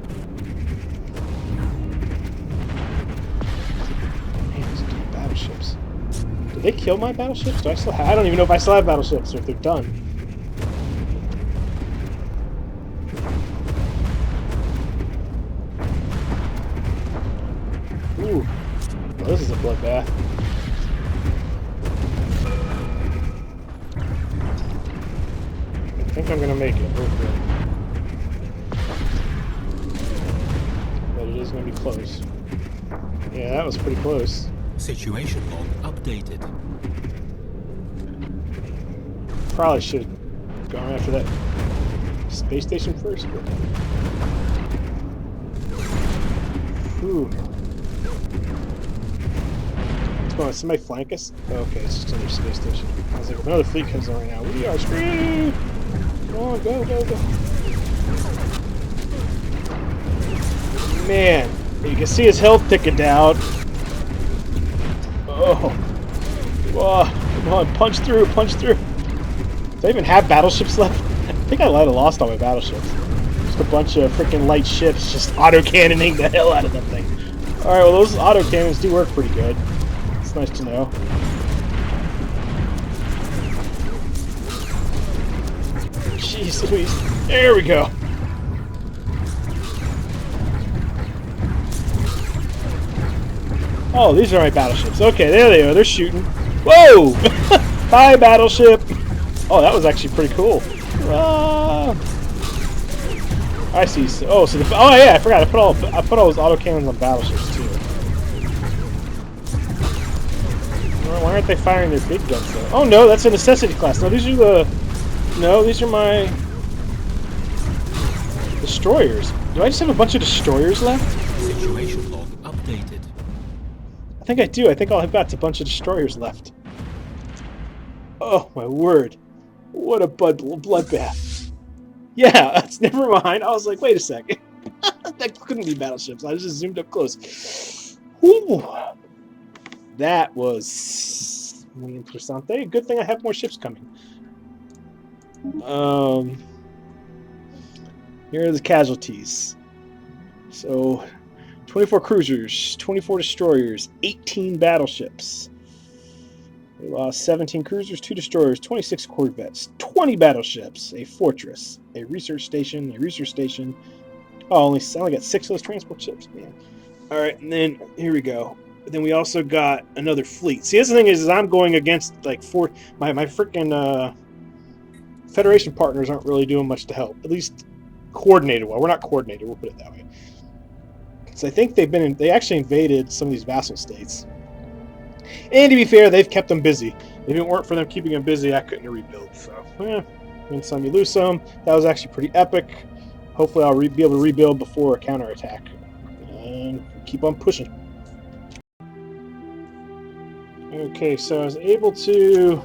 Man, these are battleships. Did they kill my battleships? Do I still have... I don't even know if I still have battleships or if they're done. Ooh. Well, this is a bloodbath. I think I'm gonna make it, hopefully. But it is gonna be close. Yeah, that was pretty close. Situation log updated. Probably should have gone after that space station first, but... Whew. What's going on? Somebody flank us? Oh, okay, it's just another space station. I was like, if another fleet comes on right now, we are screwed! Come on, go, go, go. Man, you can see his health ticking down. Oh. Whoa, come on, punch through, punch through. Do I even have battleships left? I think I might have lost all my battleships. Just a bunch of freaking light ships just auto-cannoning the hell out of that thing. Alright, well those auto-cannons do work pretty good. It's nice to know. Jeez Louise. There we go. Oh, these are my battleships. Okay, there they are. They're shooting. Whoa! Hi, battleship! Oh, that was actually pretty cool. I see. Oh, so the... Oh, yeah, I forgot. I put all those autocannons on battleships, too. Why aren't they firing their big guns, though? Oh, no, that's a necessity class. No, these are the... No, these are my... destroyers. Do I just have a bunch of destroyers left? Situation log updated. I think I do. I think I'll have got a bunch of destroyers left. Oh, my word. What a bloodbath. Yeah, that's never mind. I was like, wait a second. That couldn't be battleships. I just zoomed up close. Whew. That was muy interesante. Good thing I have more ships coming. Here are the casualties. So, 24 cruisers, 24 destroyers, 18 battleships. We lost 17 cruisers, 2 destroyers, 26 corvettes, 20 battleships, a fortress, a research station, Oh, I only got 6 of those transport ships, man. Alright, and then, here we go. Then we also got another fleet. See, that's the thing is I'm going against, like, my freaking, Federation partners aren't really doing much to help. At least coordinated well. We're not coordinated, we'll put it that way. So I think they actually invaded some of these vassal states. And to be fair, they've kept them busy. If it weren't for them keeping them busy, I couldn't rebuild. So, win some, you lose some. That was actually pretty epic. hopefully I'll be able to rebuild before a counterattack. And keep on pushing. Okay, so I was able to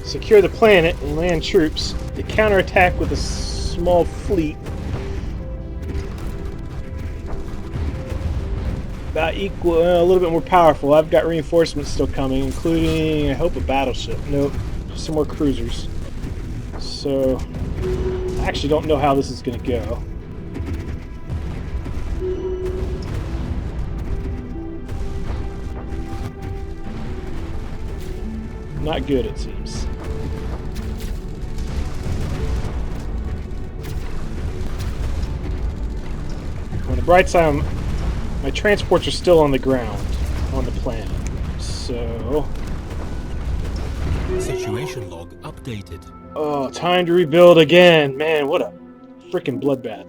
secure the planet and land troops. The counterattack with a small fleet. About equal, a little bit more powerful. I've got reinforcements still coming, including, I hope, a battleship. Nope, just some more cruisers. So, I actually don't know how this is going to go. Not good, it seems. On the bright side, my transports are still on the ground, on the planet. So... Situation log updated. Oh, time to rebuild again. Man, what a freaking bloodbath.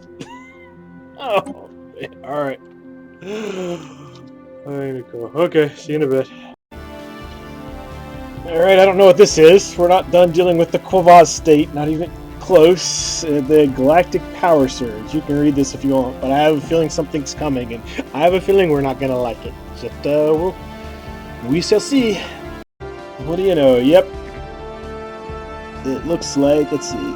Oh, alright. Okay, see you in a bit. Alright, I don't know what this is. We're not done dealing with the Quavaz state, not even close. The Galactic Power Surge. You can read this if you want, but I have a feeling something's coming, and I have a feeling we're not going to like it. Just, we shall see. What do you know? Yep. It looks like, let's see.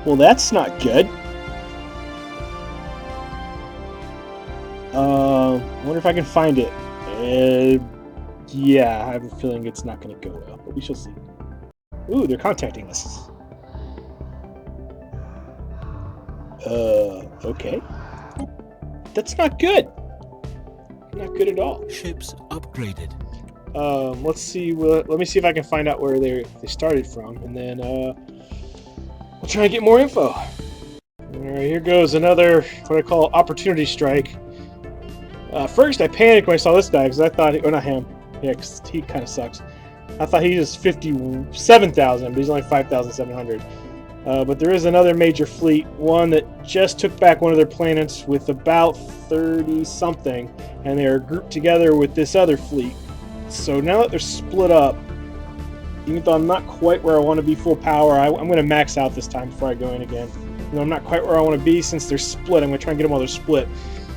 Well, that's not good. Wonder if I can find it. Yeah, I have a feeling it's not going to go well, but we shall see. Ooh, they're contacting us. Okay. That's not good. Not good at all. Ships upgraded. Let's see. Let me see if I can find out where they started from, and then we'll try and get more info. All right, here goes another what I call opportunity strike. First, I panicked when I saw this guy because I thought, oh, not him. Yeah, because he kind of sucks. I thought he was 57,000, but he's only 5,700. But there is another major fleet, one that just took back one of their planets with about 30-something, and they are grouped together with this other fleet. So now that they're split up, even though I'm not quite where I want to be full power, I'm going to max out this time before I go in again. You know, I'm not quite where I want to be since they're split. I'm going to try and get them while they're split.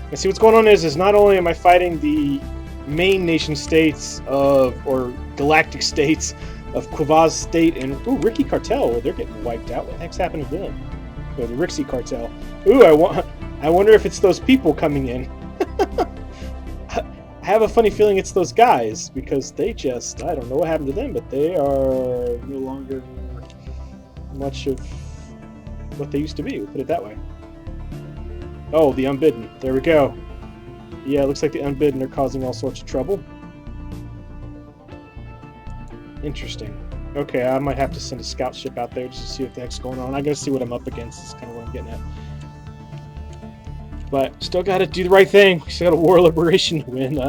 And see, what's going on is not only am I fighting the main nation states or galactic states of Quavaz State and Ricky Cartel. Well, they're getting wiped out. What the heck's happened to them? Or the Rixie Cartel. Ooh, I wonder if it's those people coming in. I have a funny feeling it's those guys because they just, I don't know what happened to them, but they are no longer much of what they used to be. We'll put it that way. Oh, the Unbidden. There we go. Yeah, it looks like the Unbidden are causing all sorts of trouble. Interesting. Okay, I might have to send a scout ship out there just to see what the heck's going on. I gotta see what I'm up against. That's kind of what I'm getting at. But still gotta do the right thing. Still got a war of liberation to win.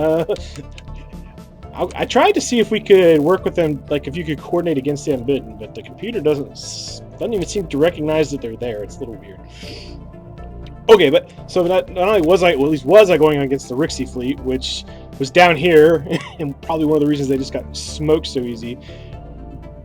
I tried to see if we could work with them, like if you could coordinate against the Unbidden, but the computer doesn't even seem to recognize that they're there. It's a little weird. Okay, but so not only was I, well, at least was I going against the Rixie fleet, which was down here, and probably one of the reasons they just got smoked so easy.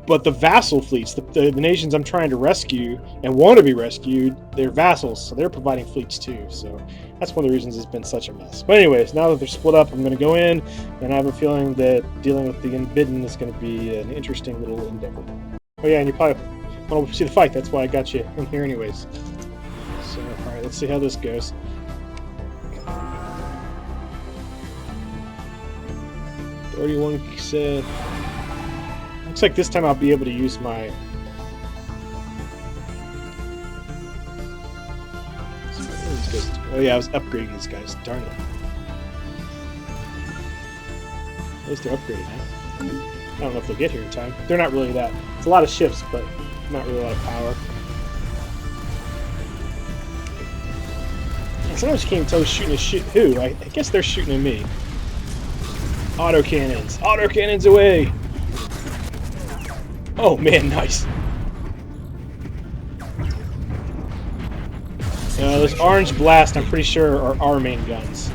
But the vassal fleets, the nations I'm trying to rescue and want to be rescued, they're vassals, so they're providing fleets too. So that's one of the reasons it's been such a mess. But anyways, now that they're split up, I'm going to go in, and I have a feeling that dealing with the Unbidden is going to be an interesting little endeavor. Oh yeah, and you probably want to see the fight. That's why I got you in here anyways. So, alright, let's see how this goes. $31 said... Looks like this time I'll be able to use my... Oh yeah, I was upgrading these guys. Darn it. At least they're upgraded now. I don't know if they'll get here in time. They're not really that... It's a lot of ships, but not really a lot of power. Sometimes you can't even tell who's shooting at who. I guess they're shooting at me. Autocannons. Autocannons away! Oh man, nice. Those orange blast, I'm pretty sure, are our main guns.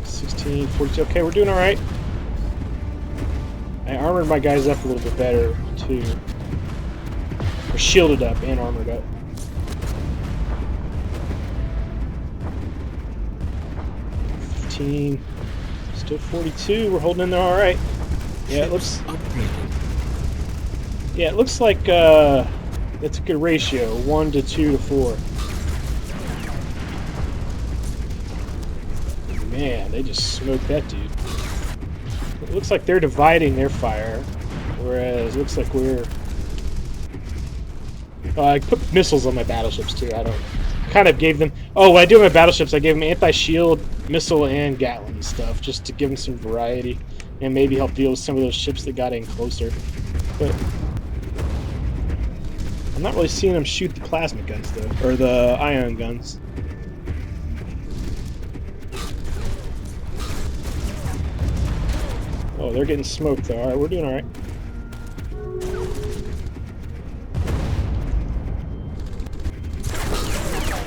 16, 42. Okay, we're doing alright. I I armored my guys up a little bit better, too. Or shielded up and armored up. Still 42. We're holding in there all right. Yeah, it looks. Yeah, it looks like that's a good ratio. 1 to 2 to 4. Man, they just smoked that dude. It looks like they're dividing their fire, whereas it looks like we're. I put missiles on my battleships too. I kind of gave them. Oh, what I do with my battleships, I gave them anti-shield, missile, and Gatling stuff, just to give them some variety, and maybe help deal with some of those ships that got in closer. But I'm not really seeing them shoot the plasma guns though, or the ion guns. Oh, they're getting smoked though. All right, we're doing all right.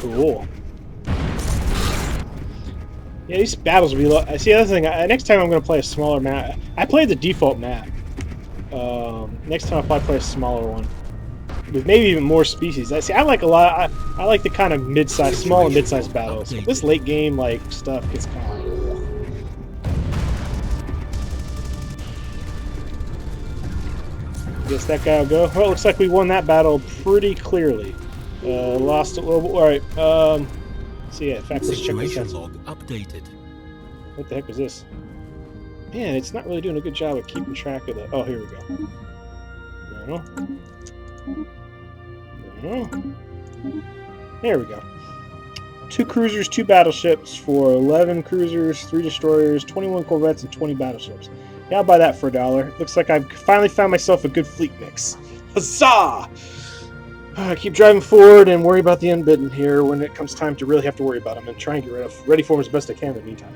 Cool. Yeah, these battles will be. I see. The other thing. Next time I'm going to play a smaller map. I played the default map. Next time I'll probably play a smaller one with maybe even more species. I like a lot. I like the kind of mid-sized, small and mid-sized battles. This late game like stuff gets kind of. Guess that guy will go. Well, it looks like we won that battle pretty clearly. Lost a little bit. All right. So yeah, in fact, let's check this out. Log updated. What the heck was this? Man, it's not really doing a good job of keeping track of the. Oh, here we go. No. There we go. 2 cruisers, 2 battleships for 11 cruisers, 3 destroyers, 21 corvettes, and 20 battleships. Yeah, I'll buy that for $1. Looks like I've finally found myself a good fleet mix. Huzzah! Keep driving forward and worry about the unbidden here when it comes time to really have to worry about them and try and get ready for them as best I can in the meantime.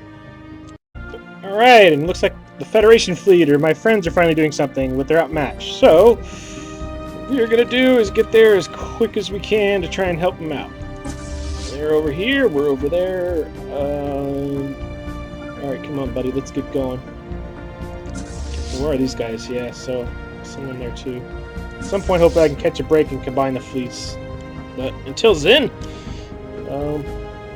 Alright, and it looks like the Federation fleet or my friends are finally doing something, but they're outmatched. So, what we're going to do is get there as quick as we can to try and help them out. They're over here, we're over there. Alright, come on, buddy, let's get going. Where are these guys? Yeah, so someone there too. At some point, hopefully I can catch a break and combine the fleets. But until then, well,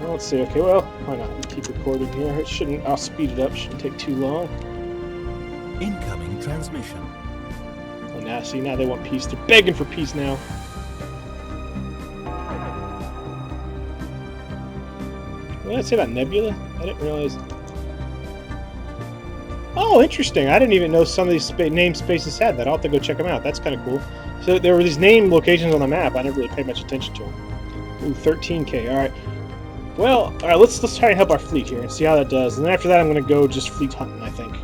let's see. Okay, well, why not? Keep recording here. It shouldn't. I'll speed it up. Shouldn't take too long. Incoming transmission. Oh, now see, now they want peace. They're begging for peace now. What did I say about Nebula? I didn't realize. Oh, interesting. I didn't even know some of these name spaces had that. I'll have to go check them out. That's kind of cool. So there were these name locations on the map. I never really paid much attention to them. Ooh, 13K. All right. Well, all right. Let's try and help our fleet here and see how that does. And then after that, I'm going to go just fleet hunting, I think.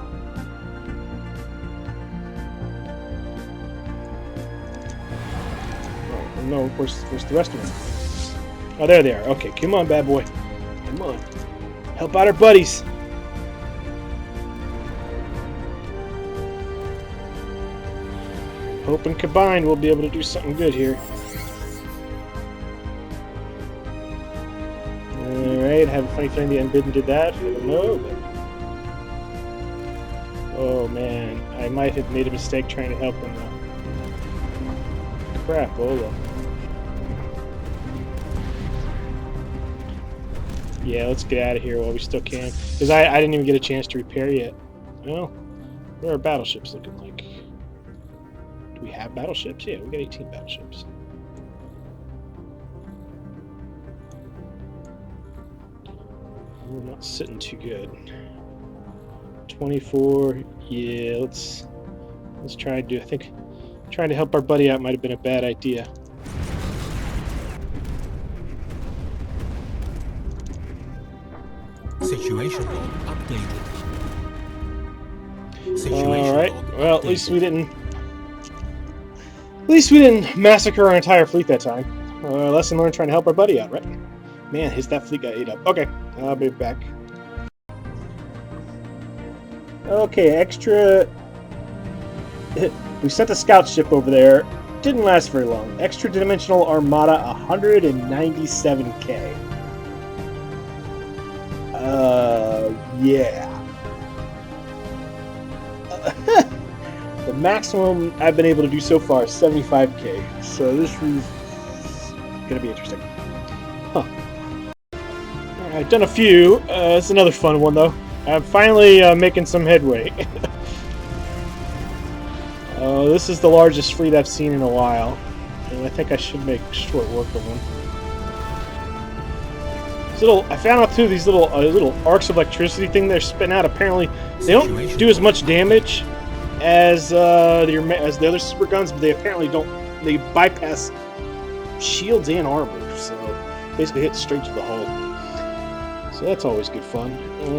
Oh, no, where's the rest of them? Oh, there they are. Okay, come on, bad boy. Come on. Help out our buddies. Hoping combined we'll be able to do something good here. Alright, I have a funny feeling the Unbidden did that. I don't know, but... Oh man, I might have made a mistake trying to help him though. Crap, Ola. Yeah, let's get out of here while we still can. Because I didn't even get a chance to repair yet. Well, what are our battleships looking like? Do we have battleships? Yeah, we got 18 battleships. We're not sitting too good. 24. Yeah, let's try and do. I think trying to help our buddy out might have been a bad idea. Situation log updated. All right. Well, at least we didn't massacre our entire fleet that time. Lesson learned, trying to help our buddy out, right? Man, that fleet got ate up. Okay, I'll be back. Okay, extra. We sent a scout ship over there. Didn't last very long. Extra dimensional armada, 197K. Yeah. maximum I've been able to do so far is 75k. So this is gonna be interesting. Huh. Alright, I've done a few. It's another fun one though. I'm finally making some headway. This is the largest fleet I've seen in a while, and I think I should make short work of them. I found out too, these little arcs of electricity thing they're spitting out. Apparently, they don't do as much damage as the other super guns, but they apparently don't. They bypass shields and armor, so basically hit straight to the hull. So that's always good fun.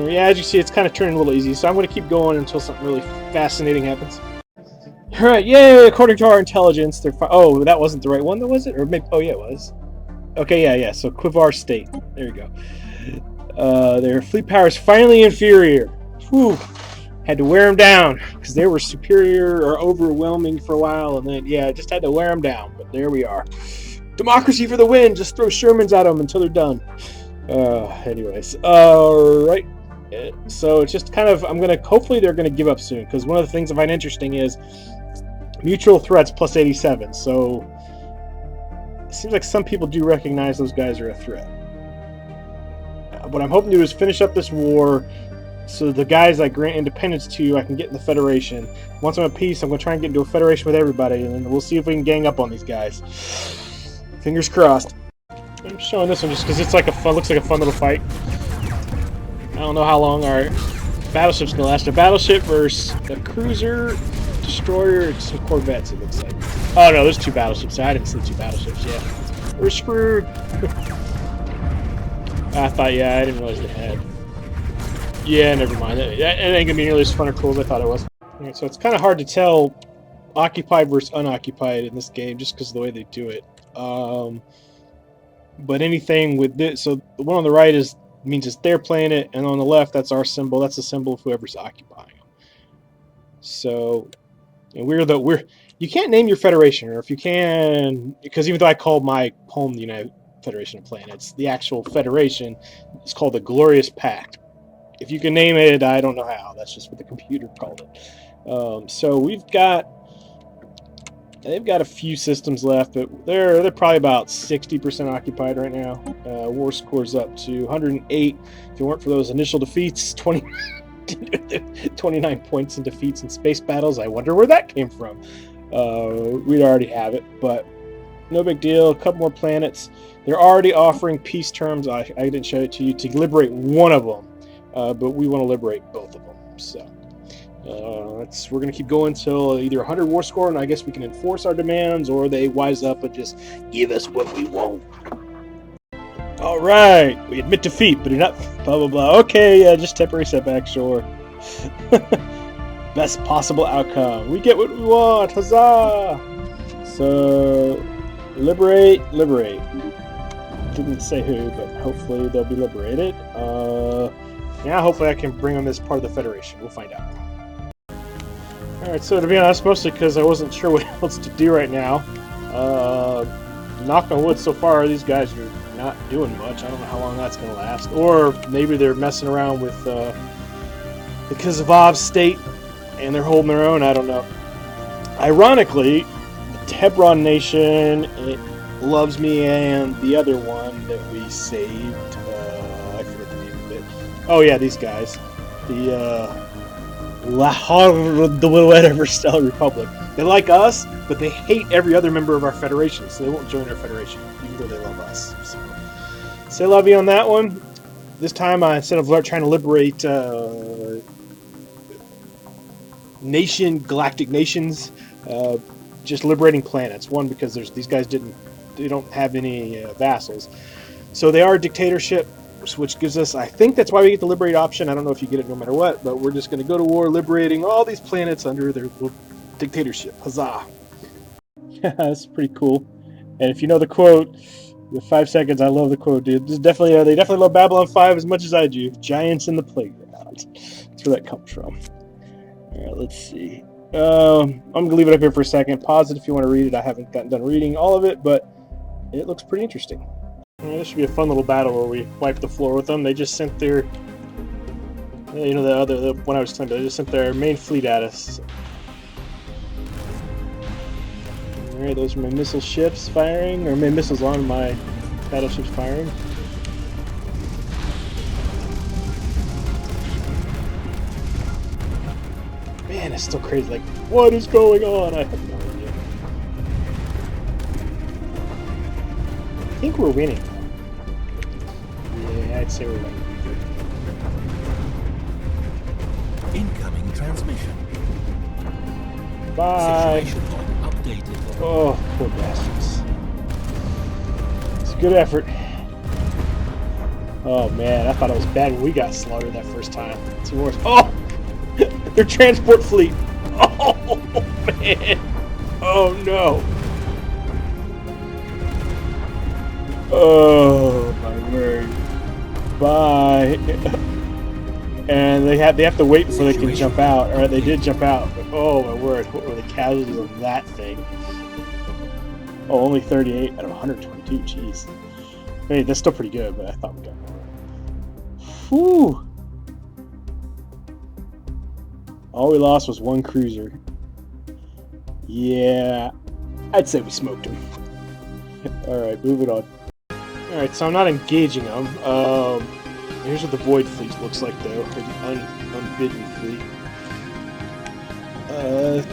Yeah, as you see, it's kind of turning a little easy. So I'm going to keep going until something really fascinating happens. All right, yay! According to our intelligence, they're oh, that wasn't the right one, though, was it? Or maybe, oh yeah, it was. Okay, yeah. So Quivar State. There you go. Their fleet power is finally inferior. Whew. Had to wear them down because they were superior or overwhelming for a while, and then yeah, just had to wear them down. But there we are. Democracy for the win. Just throw Shermans at them until they're done. Anyways, all right. So it's just kind of hopefully they're gonna give up soon, because one of the things I find interesting is mutual threats plus 87. So it seems like some people do recognize those guys are a threat. What I'm hoping to do is finish up this war, so the guys I grant independence to, I can get in the Federation. Once I'm at peace, I'm going to try and get into a Federation with everybody, and then we'll see if we can gang up on these guys. Fingers crossed. I'm showing this one just because it's looks like a fun little fight. I don't know how long our battleship's going to last. A battleship versus a cruiser, destroyer, and some corvettes, it looks like. Oh no, there's two battleships. I didn't see two battleships, yeah. We're screwed. I thought, yeah, I didn't realize they had. Yeah, never mind. It ain't gonna be nearly as fun or cool as I thought it was. Alright, so it's kind of hard to tell occupied versus unoccupied in this game just because of the way they do it. But anything with this, so the one on the right means it's they're playing it, and on the left, that's our symbol. That's the symbol of whoever's occupying them. So, and you can't name your federation, or if you can, because even though I called my home the United Federation of Planets, the actual federation is called the Glorious Pact. If you can name it, I don't know how. That's just what the computer called it. So they've got a few systems left, but they're probably about 60% occupied right now. War score's up to 108. If it weren't for those initial defeats, 29 points in defeats in space battles. I wonder where that came from. We'd already have it, but no big deal. A couple more planets. They're already offering peace terms. I didn't show it to you, to liberate one of them, but we want to liberate both of them. So we're going to keep going until either 100 war score, and I guess we can enforce our demands, or they wise up and just give us what we want. All right, we admit defeat, but you're not blah blah blah. Okay, yeah, just temporary setback, sure. Best possible outcome. We get what we want. Huzzah! So liberate. Didn't say who, but hopefully they'll be liberated. Yeah, hopefully I can bring them as part of the Federation. We'll find out. Alright, so to be honest, mostly because I wasn't sure what else to do right now. Knock on wood, so far these guys are not doing much. I don't know how long that's going to last. Or maybe they're messing around with the Kazavov state and they're holding their own. I don't know. Ironically, the Hebron Nation, it loves me, and the other one that we saved, I forget the name of it. Oh yeah, these guys. The whatever Stellar Republic. They like us, but they hate every other member of our federation, so they won't join our federation, even though they love us. So, say love you on that one. This time, instead of trying to liberate galactic nations, just liberating planets. One, because these guys they don't have any vassals, so they are a dictatorship, which gives us, I think that's why we get the liberate option. I don't know if you get it no matter what, but we're just going to go to war liberating all these planets under their little dictatorship. Huzzah! Yeah, that's pretty cool. And if you know the quote, the 5 seconds, I love the quote, dude. They definitely love Babylon 5 as much as I do. Giants in the playground. That's where that comes from. Alright, let's see. I'm going to leave it up here for a second. Pause it if you want to read it. I haven't gotten done reading all of it, but it looks pretty interesting. This should be a fun little battle where we wipe the floor with them. They just sent their, you know, the one I was telling you, they just sent their main fleet at us. Alright, those are my missile ships firing, or my missiles on my battleships firing. Man, it's still crazy. Like, what is going on? I have no idea. I think we're winning. Yeah, I'd say we're winning. Incoming transmission. Bye. Situation log updated. Oh, poor bastards. It's a good effort. Oh man, I thought it was bad when we got slaughtered that first time. It's worse. Oh! Their transport fleet! Oh man! Oh no! Oh my word. Bye. And they have to wait before they can jump out. Alright, they did jump out, but oh my word, what were the casualties of that thing? Oh, only 38 out of 122, jeez. Hey, that's still pretty good, but I thought we got more. Whew! All we lost was one cruiser. Yeah, I'd say we smoked him. Alright, moving on. Alright, so I'm not engaging them. Here's what the Void Fleet looks like, though. The unbidden fleet.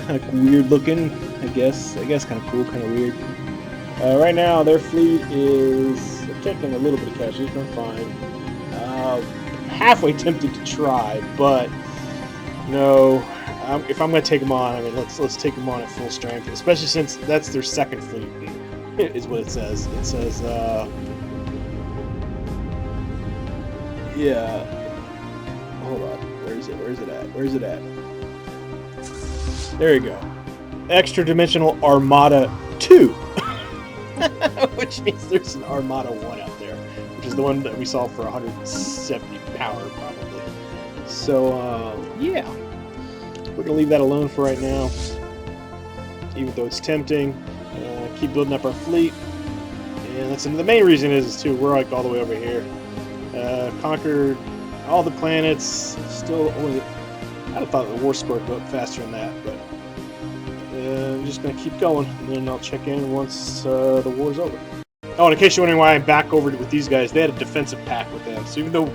Kind of weird looking, I guess. Kind of cool, kind of weird. Right now, their fleet is taking a little bit of casualties, but I'm fine. Halfway tempted to try, but no. If I'm going to take them on, I mean, let's take them on at full strength, especially since that's their second fleet, is what it says. It says, yeah. Hold on. Where is it? Where's it at? There you go. Extra Dimensional Armada 2. Which means there's an Armada 1 out there, which is the one that we saw for 170 power, probably. So, yeah. We're going to leave that alone for right now. Even though it's tempting. Keep building up our fleet. And that's the main reason is too, we're like all the way over here. Conquered all the planets. Still only. I'd have thought the war score would go up faster than that, but I'm just going to keep going, and then I'll check in once the war's over. Oh, and in case you're wondering why I'm back over with these guys, they had a defensive pact with them. So even though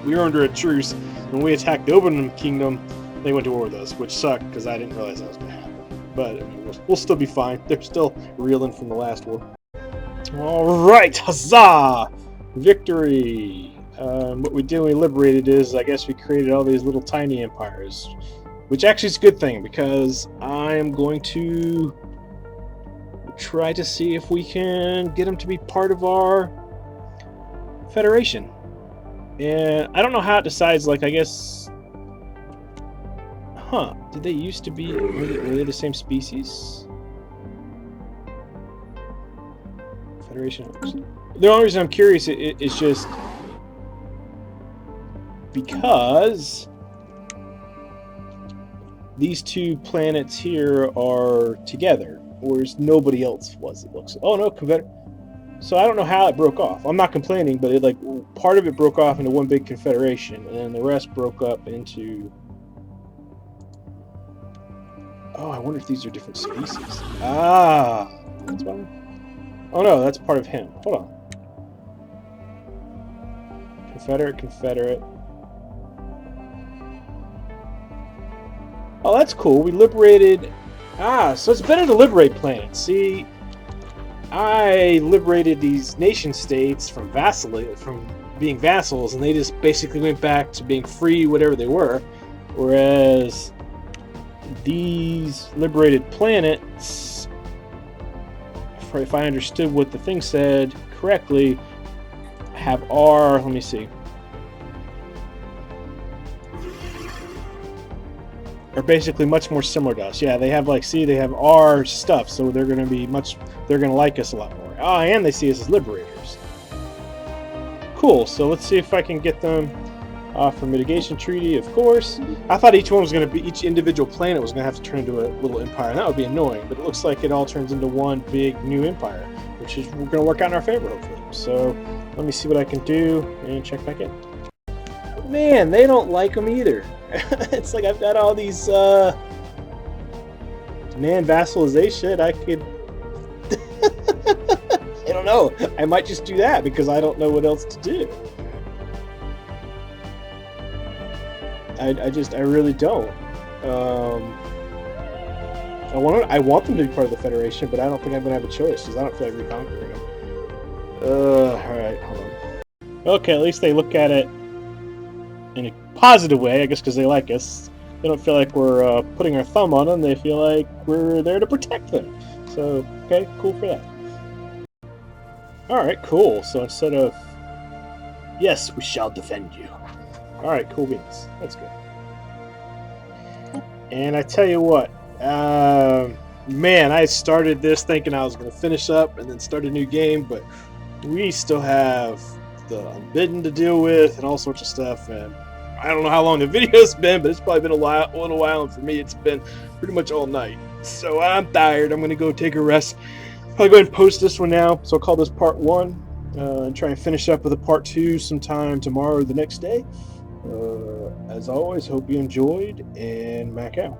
we were under a truce, when we attacked the Open Kingdom, they went to war with us, which sucked because I didn't realize that was going to happen. But I mean, we'll still be fine. They're still reeling from the last war. All right, huzzah! Victory! What we did when we liberated is, I guess we created all these little tiny empires, which actually is a good thing because I'm going to try to see if we can get them to be part of our Federation. And I don't know how it decides, like, I guess... Huh, did they used to be... Were they the same species? Federation... The only reason I'm curious is just... because these two planets here are together, whereas nobody else was, it looks. Oh no, so I don't know how it broke off. I'm not complaining, but it, like, part of it broke off into one big confederation, and then the rest broke up into... Oh, I wonder if these are different species. Ah, that's one. Oh no, that's part of him. Hold on. Confederate. Oh, that's cool. We liberated... Ah, so it's better to liberate planets. See, I liberated these nation-states from being vassals, and they just basically went back to being free, whatever they were. Whereas these liberated planets, if I understood what the thing said correctly, have our... Let me see. Are basically much more similar to us. Yeah, they have, like, see, they have our stuff, so they're going to be they're going to like us a lot more. Oh, and they see us as liberators. Cool, so let's see if I can get them for mitigation treaty, of course. I thought each individual planet was going to have to turn into a little empire, and that would be annoying, but it looks like it all turns into one big new empire, which is going to work out in our favor, hopefully. So, let me see what I can do, and check back in. Man, they don't like them either. It's like I've got all these demand vassalization. I could know. I might just do that because I don't know what else to do. I really don't. I want them to be part of the Federation, but I don't think I'm gonna have a choice because I don't feel like reconquering them. Alright, hold on. Okay, at least they look at it in a positive way, I guess, because they like us. They don't feel like we're putting our thumb on them. They feel like we're there to protect them. So, okay, cool for that. Alright, cool. So instead of, yes, we shall defend you. Alright, cool beans. That's good. And I tell you what, man, I started this thinking I was going to finish up and then start a new game, but we still have the Unbidden to deal with and all sorts of stuff, and I don't know how long the video's been, but it's probably been a little while, and for me it's been pretty much all night. So I'm tired. I'm going to go take a rest. Probably go ahead and post this one now, so I'll call this part 1, and try and finish up with a part 2 sometime tomorrow or the next day. As always, hope you enjoyed, and Mac out.